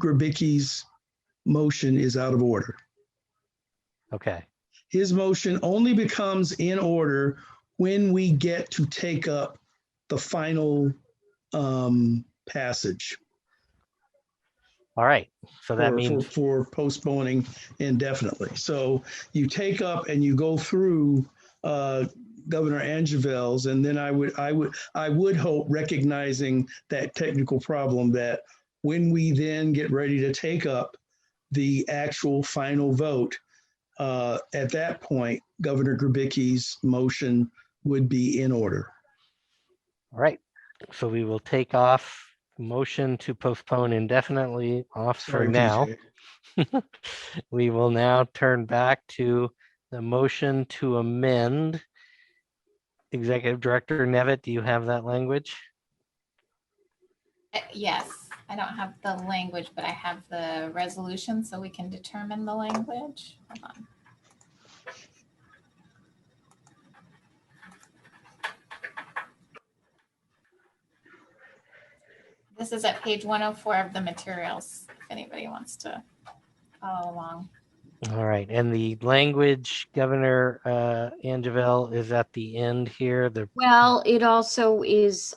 Grabicki's motion is out of order. Okay. His motion only becomes in order when we get to take up the final passage. All right. So that means for postponing indefinitely. So you take up and you go through Governor Angevel's, and then I would hope, recognizing that technical problem, that when we then get ready to take up the actual final vote, at that point, Governor Grabicki's motion would be in order. all right. So we will take off motion to postpone indefinitely off for Sorry, now. PJ. We will now turn back to the motion to amend. Executive Director Nevitt, do you have that language? Yes, I don't have the language, but I have the resolution, so we can determine the language. Hold on. This is at page 104 of the materials, if anybody wants to follow along. All right. And the language, Governor Angevel, is at the end here. Well, it also is,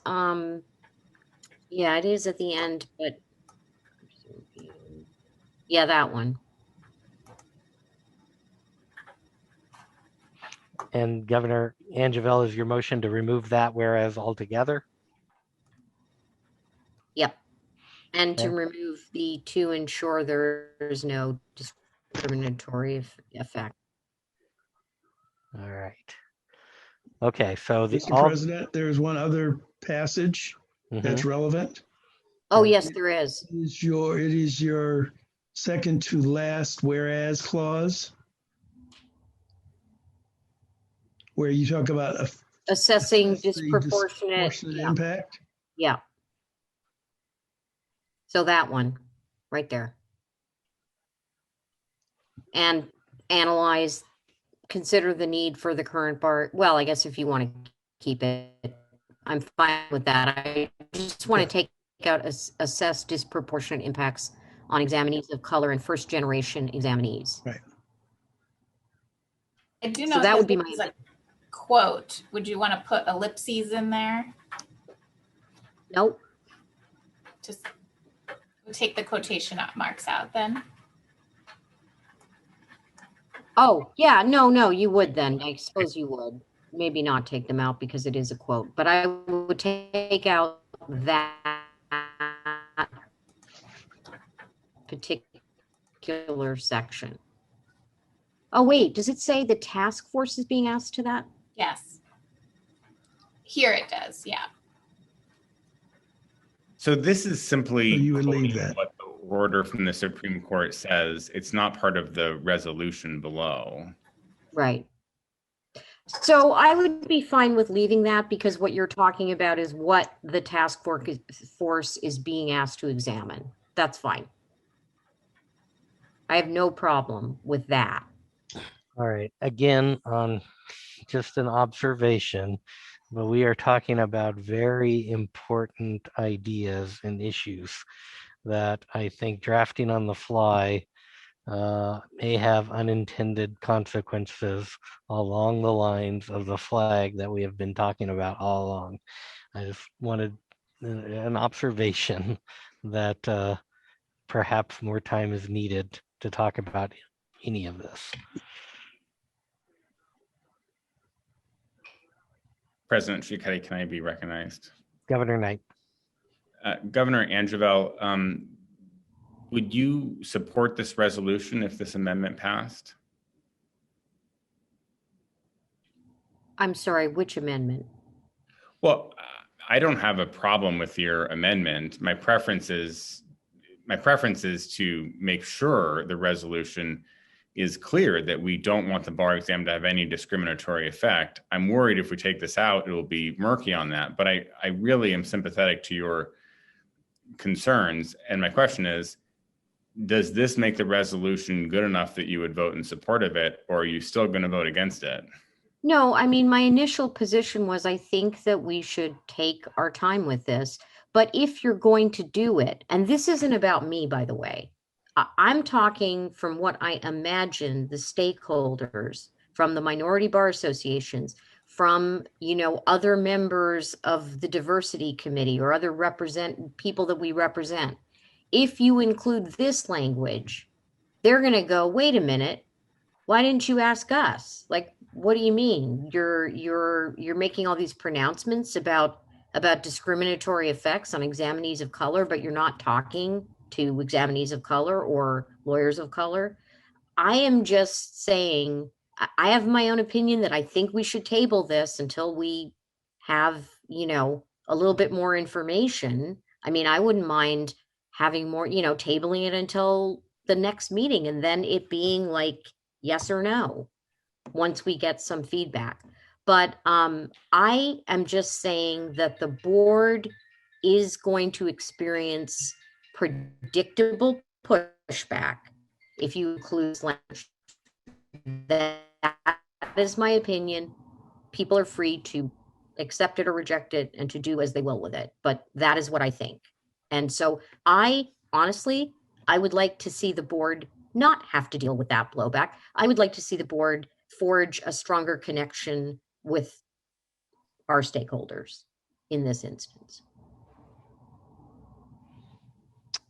yeah, it is at the end, but yeah, that one. And Governor Angevel, is your motion to remove that whereas altogether? Yep. And to Okay. remove the to ensure there's no discriminatory effect. All right. Okay, so the Mr. President, there's one other passage that's relevant. Oh, yes, there is. It is your second to last whereas clause, where you talk about Assessing disproportionate impact. Yeah. So that one right there. And analyze, consider the need for the current bar. Well, I guess if you want to keep it, I'm fine with that. I just want to take out assess disproportionate impacts on examinees of color and first generation examinees. Right. I do So know that would be this my is a quote. Would you want to put ellipses in there? Nope. Just take the quotation marks out then. Oh, yeah, no, you would then. I suppose you would. Maybe not take them out because it is a quote, but I would take out that particular section. Oh, wait, does it say the task force is being asked to that? Yes. Here it does, yeah. So this is simply So you would leave quoting that. what the order from the Supreme Court says. It's not part of the resolution below. Right. So I would be fine with leaving that because what you're talking about is what the task force is being asked to examine. That's fine. I have no problem with that. All right. Again, on just an observation, but we are talking about very important ideas and issues that I think drafting on the fly may have unintended consequences along the lines of the flag that we have been talking about all along. I just wanted an observation that perhaps more time is needed to talk about any of this. President Shikari, can I be recognized? Governor Knight. Governor Angeville, would you support this resolution if this amendment passed? I'm sorry, which amendment? Well, I don't have a problem with your amendment. My preference is to make sure the resolution is clear that we don't want the bar exam to have any discriminatory effect. I'm worried if we take this out, it will be murky on that. But I really am sympathetic to your concerns. And my question is, does this make the resolution good enough that you would vote in support of it, or are you still going to vote against it? No, I mean, my initial position was I think that we should take our time with this. But if you're going to do it, and this isn't about me, by the way, I'm talking from what I imagine the stakeholders from the minority bar associations, from, other members of the diversity committee or other people that we represent. If you include this language, they're going to go, wait a minute, why didn't you ask us? Like, what do you mean? You're making all these pronouncements about discriminatory effects on examinees of color, but you're not talking to examinees of color or lawyers of color. I am just saying, I have my own opinion that I think we should table this until we have, a little bit more information. I mean, I wouldn't mind having more, tabling it until the next meeting and then it being like yes or no once we get some feedback. But I am just saying that the board is going to experience predictable pushback if you include language. That is my opinion. People are free to accept it or reject it and to do as they will with it. But that is what I think. And so I would like to see the board not have to deal with that blowback. I would like to see the board forge a stronger connection with our stakeholders in this instance.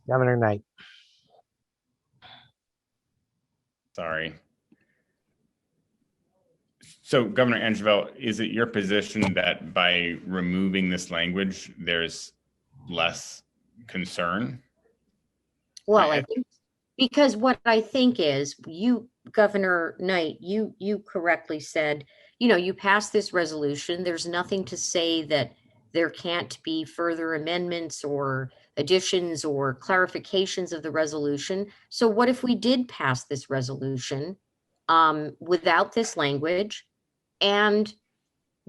Governor Knight. Sorry. So, Governor Angeville, is it your position that by removing this language, there's less concern? Well, I think because what I think is you, Governor Knight, you correctly said, you passed this resolution. There's nothing to say that there can't be further amendments or additions or clarifications of the resolution. So what if we did pass this resolution without this language and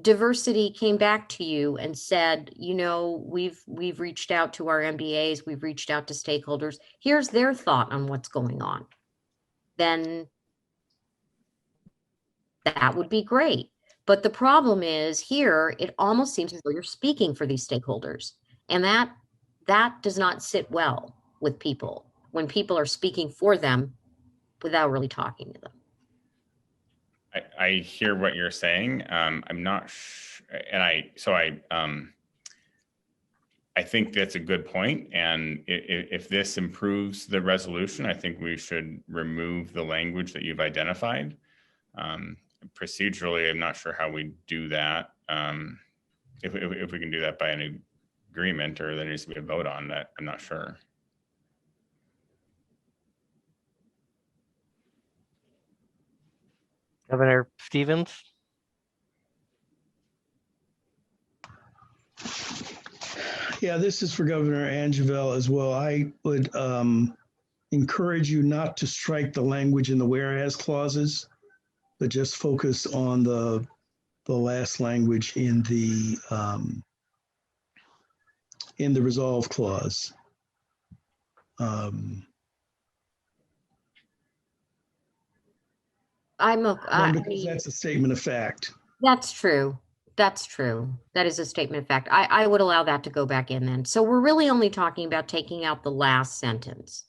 diversity came back to you and said, we've reached out to our MBAs, we've reached out to stakeholders. Here's their thought on what's going on. Then that would be great. But the problem is here, it almost seems as though you're speaking for these stakeholders. And that does not sit well with people when people are speaking for them without really talking to them. I hear what you're saying. I'm not, I think that's a good point. And if this improves the resolution, I think we should remove the language that you've identified. Procedurally, I'm not sure how we do that. If we can do that by an agreement or there needs to be a vote on that, I'm not sure. Governor Stevens. Yeah, this is for Governor Angeville as well. I would encourage you not to strike the language in the whereas clauses, but just focus on the last language in the resolve clause. Because that's a statement of fact. That's true. That's true. That is a statement of fact. I would allow that to go back in then. So we're really only talking about taking out the last sentence.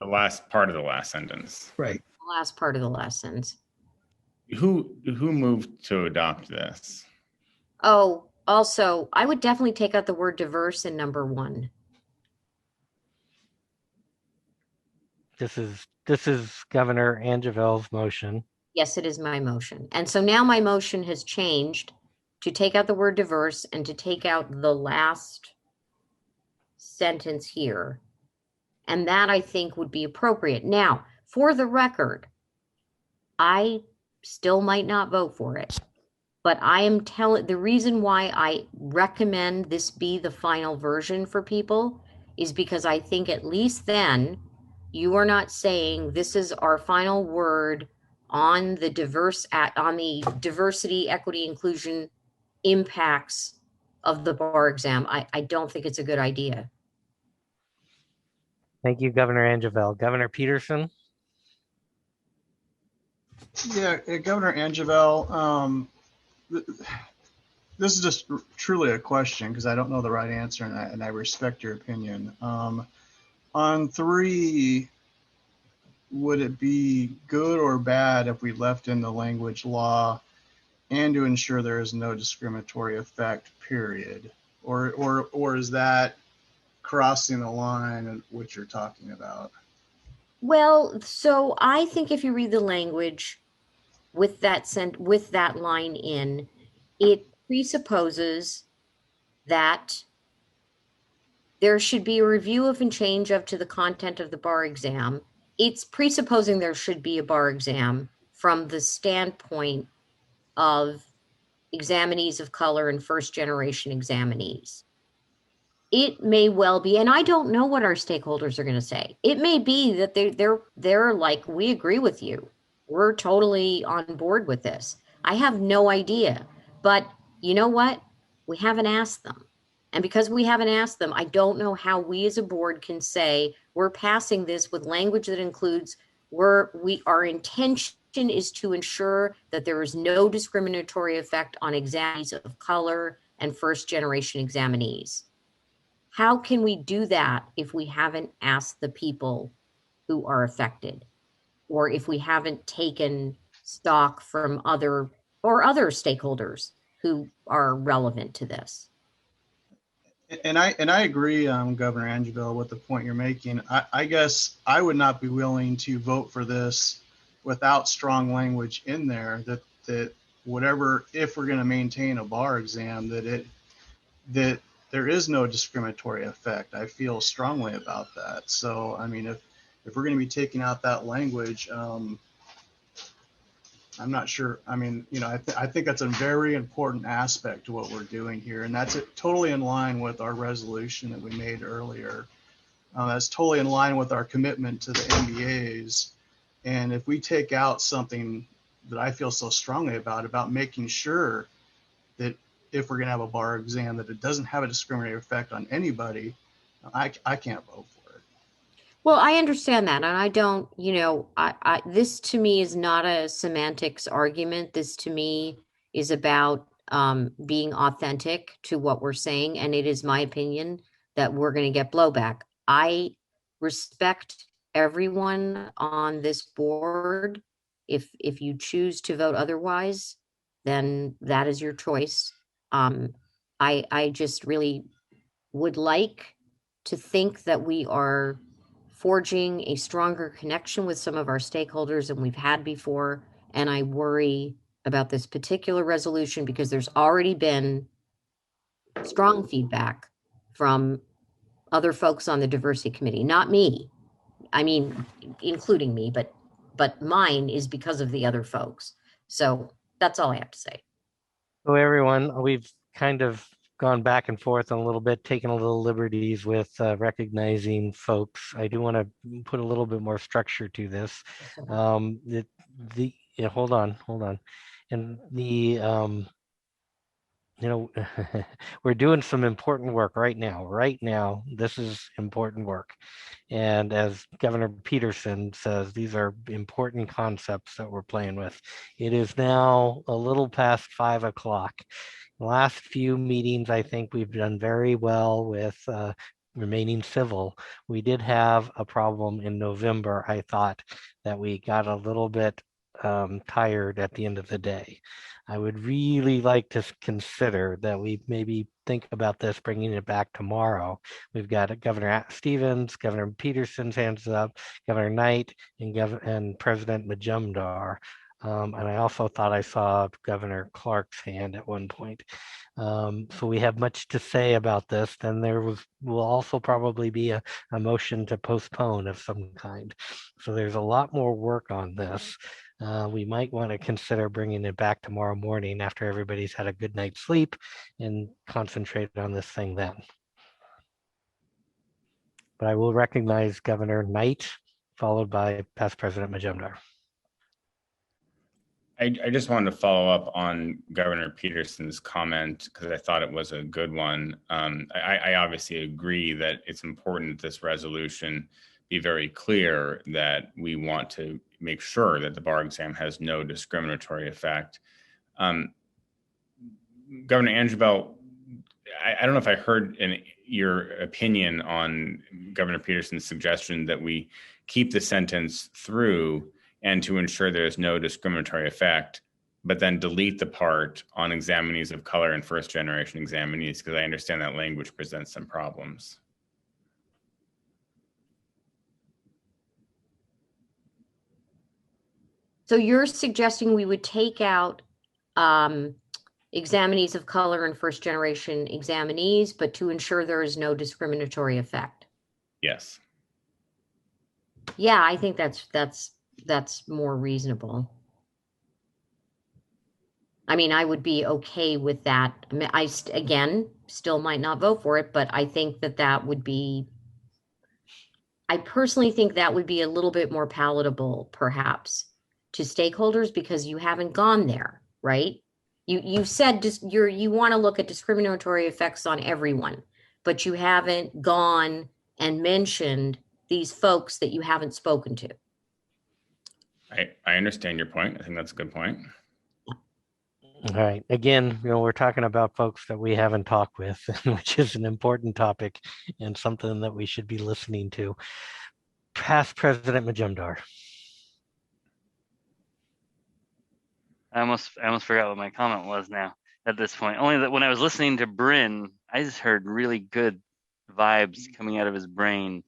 The last part of the last sentence. Right. The last part of the last sentence. Who moved to adopt this? Oh, also, I would definitely take out the word diverse in number 1. This is Governor Angeville's motion. Yes, it is my motion. And so now my motion has changed to take out the word diverse and to take out the last sentence here. And that I think would be appropriate. Now, for the record, I still might not vote for it, but I am telling, the reason why I recommend this be the final version for people is because I think at least then you are not saying this is our final word on the diversity, equity, inclusion impacts of the bar exam. I don't think it's a good idea. Thank you, Governor Angeville. Governor Peterson? Yeah, Governor Angeville, this is just truly a question because I don't know the right answer, and I respect your opinion. On 3, would it be good or bad if we left in the language law and to ensure there is no discriminatory effect, period? Or is that crossing the line of what you're talking about? Well, so I think if you read the language with that line in, it presupposes that there should be a review of and change up to the content of the bar exam. It's presupposing there should be a bar exam from the standpoint of examinees of color and first generation examinees. It may well be, and I don't know what our stakeholders are going to say. It may be that they're like, we agree with you. We're totally on board with this. I have no idea, but you know what? We haven't asked them. And because we haven't asked them, I don't know how we as a board can say we're passing this with language that includes our intention is to ensure that there is no discriminatory effect on examinees of color and first generation examinees. How can we do that if we haven't asked the people who are affected, or if we haven't taken stock from other stakeholders who are relevant to this? And I agree, Governor Angeville, with the point you're making. I guess I would not be willing to vote for this without strong language in there that whatever, if we're going to maintain a bar exam, that there is no discriminatory effect. I feel strongly about that. So, I mean, if we're going to be taking out that language, I'm not sure. I mean, I think that's a very important aspect to what we're doing here. And that's totally in line with our resolution that we made earlier. That's totally in line with our commitment to the MBAs. And if we take out something that I feel so strongly about making sure that if we're going to have a bar exam, that it doesn't have a discriminatory effect on anybody, I can't vote for it. Well, I understand that. And I don't, this to me is not a semantics argument. This to me is about being authentic to what we're saying. And it is my opinion that we're going to get blowback. I respect everyone on this board. If you choose to vote otherwise, then that is your choice. I just really would like to think that we are forging a stronger connection with some of our stakeholders than we've had before. And I worry about this particular resolution because there's already been strong feedback from other folks on the diversity committee, not me. I mean, including me, but mine is because of the other folks. So that's all I have to say. So everyone, we've kind of gone back and forth a little bit, taking a little liberties with recognizing folks. I do want to put a little bit more structure to this. Hold on. And we're doing some important work right now. Right now, this is important work. And as Governor Peterson says, these are important concepts that we're playing with. It is now a little past 5 o'clock. The last few meetings, I think we've done very well with remaining civil. We did have a problem in November. I thought that we got a little bit tired at the end of the day. I would really like to consider that we maybe think about this, bringing it back tomorrow. We've got Governor Stevens, Governor Peterson's hands up, Governor Knight, and President Majumdar. And I also thought I saw Governor Clark's hand at one point. So we have much to say about this. Then will also probably be a motion to postpone of some kind. So there's a lot more work on this. We might want to consider bringing it back tomorrow morning after everybody's had a good night's sleep and concentrate on this thing then. But I will recognize Governor Knight, followed by Past President Majumdar. I just wanted to follow up on Governor Peterson's comment because I thought it was a good one. I obviously agree that it's important that this resolution be very clear that we want to make sure that the bar exam has no discriminatory effect. Governor Angerbell, I don't know if I heard your opinion on Governor Peterson's suggestion that we keep the sentence through and to ensure there's no discriminatory effect, but then delete the part on examinees of color and first generation examinees, because I understand that language presents some problems. So you're suggesting we would take out examinees of color and first generation examinees, but to ensure there is no discriminatory effect? Yes. Yeah, I think that's more reasonable. I mean, I would be okay with that. I mean, again, still might not vote for it, but I think that would be, I personally think that would be a little bit more palatable, perhaps, to stakeholders, because you haven't gone there, right? You said you want to look at discriminatory effects on everyone, but you haven't gone and mentioned these folks that you haven't spoken to. I understand your point. I think that's a good point. All right. Again, we're talking about folks that we haven't talked with, which is an important topic and something that we should be listening to. Past President Majumdar. I almost forgot what my comment was now at this point. Only that when I was listening to Bryn, I just heard really good vibes coming out of his brain,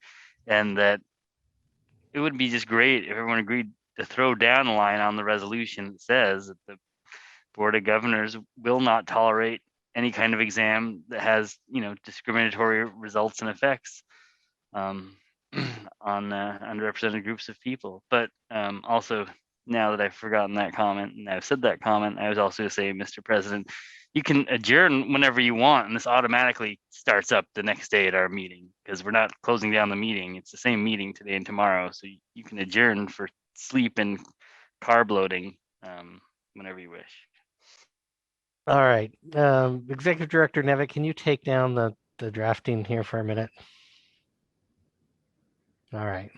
and that it would be just great if everyone agreed to throw down a line on the resolution that says that the Board of Governors will not tolerate any kind of exam that has, discriminatory results and effects on underrepresented groups of people. But also, now that I've forgotten that comment and I've said that comment, I was also going to say, Mr. President, you can adjourn whenever you want, and this automatically starts up the next day at our meeting, because we're not closing down the meeting. It's the same meeting today and tomorrow, so you can adjourn for sleep and carb loading whenever you wish. All right. Executive Director Nevitt, can you take down the drafting here for a minute? All right.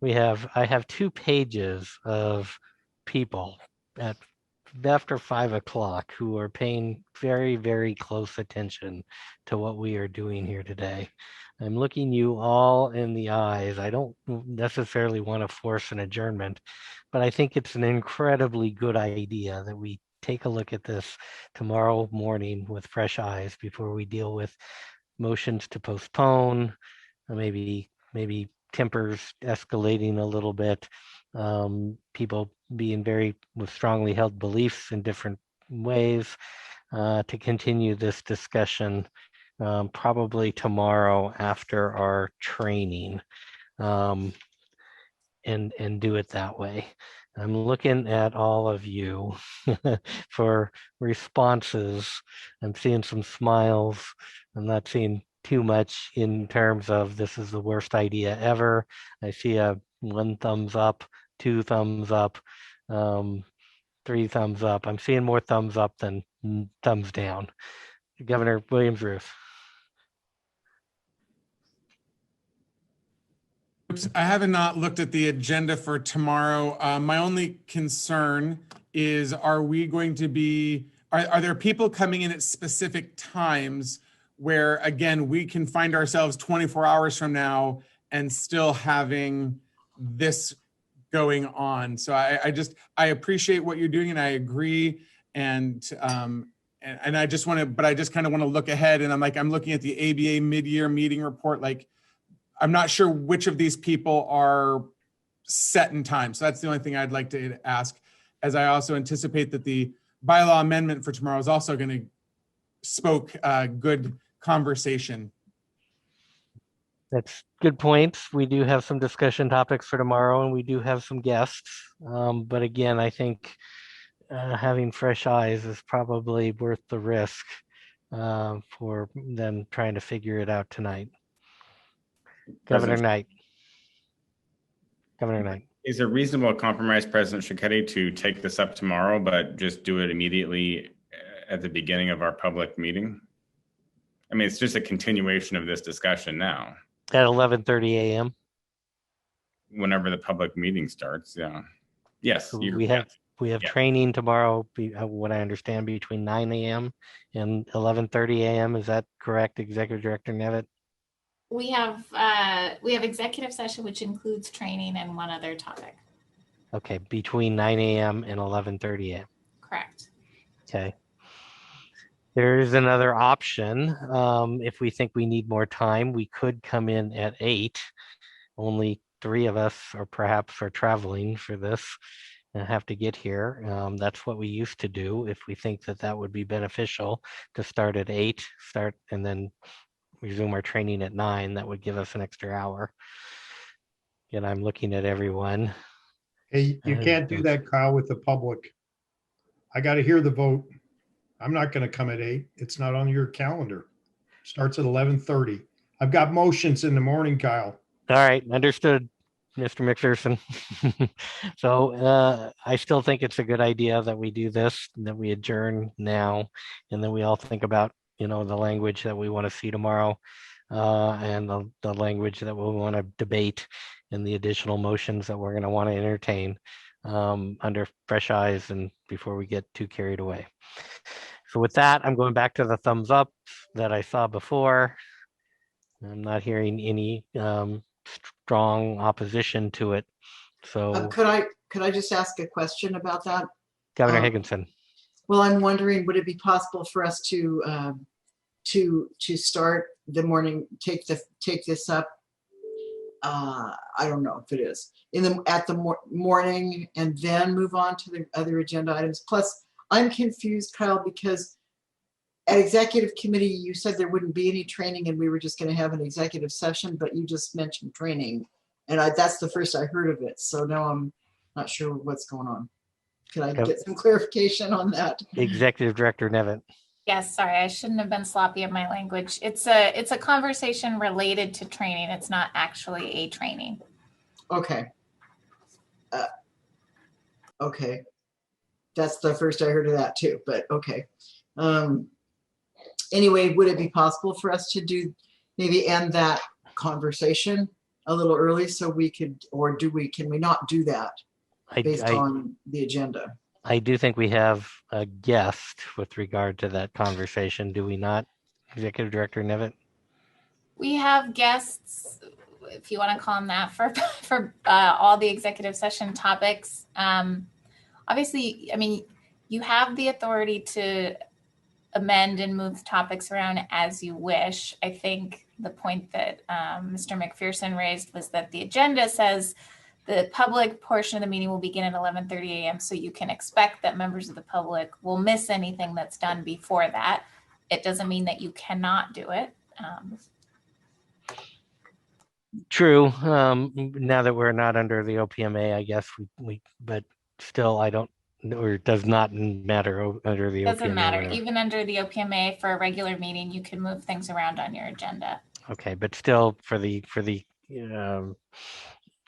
I have 2 pages of people after 5 o'clock who are paying very, very close attention to what we are doing here today. I'm looking you all in the eyes. I don't necessarily want to force an adjournment, but I think it's an incredibly good idea that we take a look at this tomorrow morning with fresh eyes before we deal with motions to postpone, or maybe tempers escalating a little bit, people being with strongly held beliefs in different ways, to continue this discussion probably tomorrow after our training, and do it that way. I'm looking at all of you for responses. I'm seeing some smiles. I'm not seeing too much in terms of this is the worst idea ever. I see a 1 thumbs up, 2 thumbs up, 3 thumbs up. I'm seeing more thumbs up than thumbs down. Governor Williams-Ruth. I haven't not looked at the agenda for tomorrow. My only concern is, are there people coming in at specific times where, again, we can find ourselves 24 hours from now and still having this going on? So I appreciate what you're doing, and I agree. And I just kind of want to look ahead, and I'm looking at the ABA mid-year meeting report. I'm not sure which of these people are set in time. So that's the only thing I'd like to ask. as I also anticipate that the bylaw amendment for tomorrow is also going to spoke good conversation. That's good points. We do have some discussion topics for tomorrow, and we do have some guests. But again, I think having fresh eyes is probably worth the risk for them trying to figure it out tonight. Governor Knight. Governor Knight. Is it reasonable compromise, President Shiketti, to take this up tomorrow, but just do it immediately at the beginning of our public meeting? I mean, it's just a continuation of this discussion now. At 11:30 a.m. Whenever the public meeting starts, yeah. Yes, We have training tomorrow, what I understand, between 9 a.m. and 11:30 a.m. Is that correct, Executive Director Nevitt? We have executive session, which includes training and one other topic. Okay, between 9 a.m. and 11:30 a.m. Correct. Okay. There is another option. If we think we need more time, we could come in at 8. Only 3 of us or perhaps are traveling for this and have to get here. That's what we used to do. If we think that that would be beneficial to start at 8, and then resume our training at 9, that would give us an extra hour. And I'm looking at everyone. Hey, you can't do that, Kyle, with the public. I got to hear the vote. I'm not going to come at 8. It's not on your calendar. Starts at 11:30. I've got motions in the morning, Kyle. All right, understood, Mr. McPherson. So I still think it's a good idea that we do this, that we adjourn now, and then we all think about, the language that we want to see tomorrow, and the language that we want to debate, and the additional motions that we're going to want to entertain under fresh eyes and before we get too carried away. So with that, I'm going back to the thumbs up that I saw before. I'm not hearing any strong opposition to it. So could I just ask a question about that? Governor Higginson. Well, I'm wondering, would it be possible for us to start the morning, take this up? I don't know if it is at the morning and then move on to the other agenda items. Plus, I'm confused, Kyle, because at executive committee, you said there wouldn't be any training and we were just going to have an executive session, but you just mentioned training. And that's the first I heard of it. So now I'm not sure what's going on. Could I get some clarification on that? Executive Director Nevitt. Yes, sorry, I shouldn't have been sloppy in my language. It's a conversation related to training. It's not actually a training. Okay. Okay. That's the first I heard of that too, but okay. Anyway, would it be possible for us to maybe end that conversation a little early so we could, or can we not do that based on the agenda? I do think we have a guest with regard to that conversation. Do we not, Executive Director Nevitt? We have guests, if you want to call them that, for all the executive session topics. Obviously, I mean, you have the authority to amend and move topics around as you wish. I think the point that Mr. McPherson raised was that the agenda says the public portion of the meeting will begin at 11:30 a.m. So you can expect that members of the public will miss anything that's done before that. It doesn't mean that you cannot do it. True. Now that we're not under the OPMA, I guess but still, I don't, or it does not matter under the OPMA. Doesn't matter. Even under the OPMA, for a regular meeting, you can move things around on your agenda. Okay, but still, for the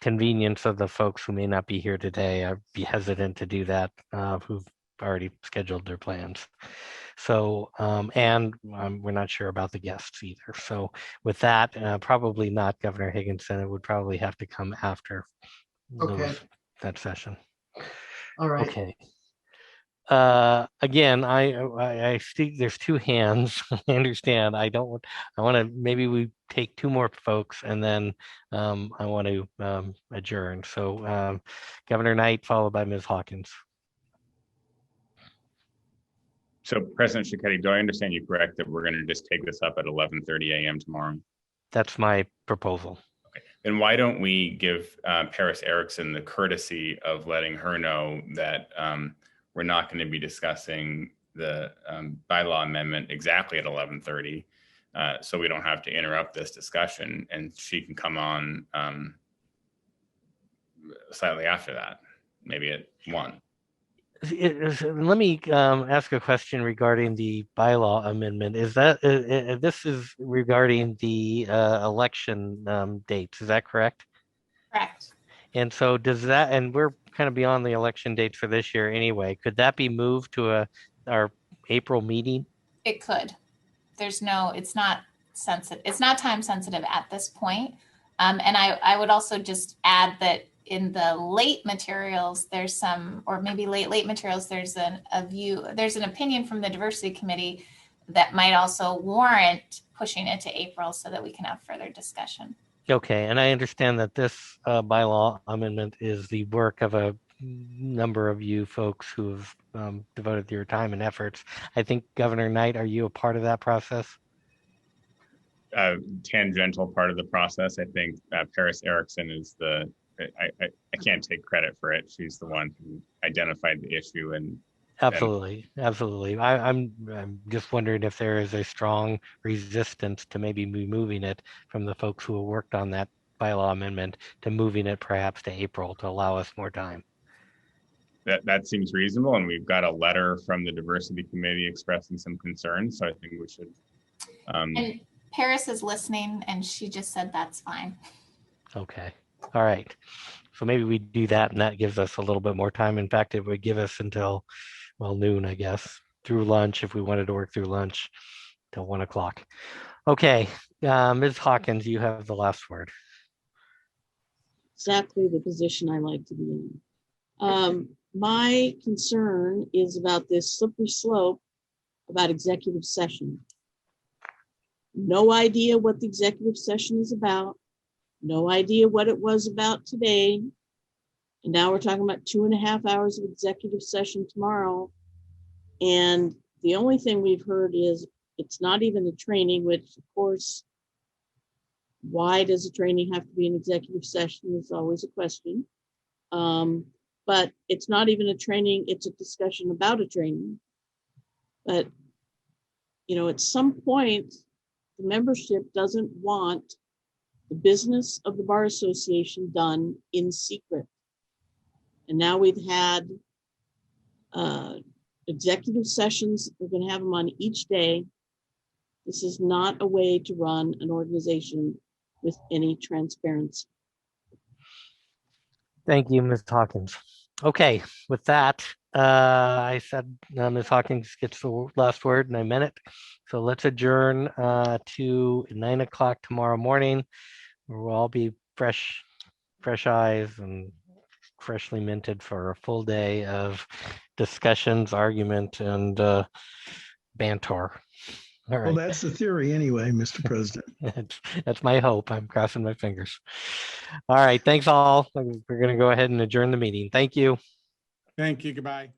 convenience of the folks who may not be here today, I'd be hesitant to do that, who've already scheduled their plans. So, and we're not sure about the guests either. So with that, probably not Governor Higginson. It would probably have to come after that session. All right. Okay. Again, I see there's 2 hands. I understand. I want to, maybe we take 2 more folks and then I want to adjourn. So Governor Knight followed by Ms. Hawkins. So President Shiketti, do I understand you correct that we're going to just take this up at 11:30 a.m. tomorrow? That's my proposal. Okay. And why don't we give Paris Erickson the courtesy of letting her know that we're not going to be discussing the bylaw amendment exactly at 11:30, so we don't have to interrupt this discussion, and she can come on slightly after that, maybe at 1. Let me ask a question regarding the bylaw amendment. Is that this is regarding the election dates? Is that correct? Correct. And so does that, and we're kind of beyond the election dates for this year anyway. Could that be moved to our April meeting? It could. There's no, it's not sensitive. It's not time sensitive at this point. And I would also just add that in the late materials, there's some, or maybe late materials, there's an opinion from the diversity committee that might also warrant pushing it to April so that we can have further discussion. Okay, and I understand that this bylaw amendment is the work of a number of you folks who have devoted your time and efforts. I think Governor Knight, are you a part of that process? Tangential part of the process. I think Paris Erickson is I can't take credit for it. She's the one who identified the issue and Absolutely. I'm just wondering if there is a strong resistance to maybe moving it from the folks who have worked on that bylaw amendment to moving it perhaps to April to allow us more time. That seems reasonable, and we've got a letter from the diversity committee expressing some concerns. So I think we should. And Paris is listening, and she just said that's fine. Okay. All right. So maybe we do that, and that gives us a little bit more time. In fact, it would give us until, well, noon, I guess, through lunch, if we wanted to work through lunch till 1 o'clock. Okay. Ms. Hawkins, you have the last word. Exactly the position I like to be in. My concern is about this slippery slope about executive session. No idea what the executive session is about. No idea what it was about today. And now we're talking about 2.5 hours of executive session tomorrow. And the only thing we've heard is it's not even a training, which of course, why does a training have to be an executive session is always a question. But it's not even a training, it's a discussion about a training. But, you know, at some point, the membership doesn't want the business of the Bar Association done in secret. And now we've had executive sessions. We're going to have them on each day. This is not a way to run an organization with any transparency. Thank you, Ms. Hawkins. Okay, with that, I said Ms. Hawkins gets the last word, and I meant it. So let's adjourn to 9 o'clock tomorrow morning, where we'll all be fresh eyes and freshly minted for a full day of discussions, argument, and banter. All right. Well, that's the theory anyway, Mr. President. That's my hope. I'm crossing my fingers. All right. Thanks all. We're going to go ahead and adjourn the meeting. Thank you. Thank you. Goodbye.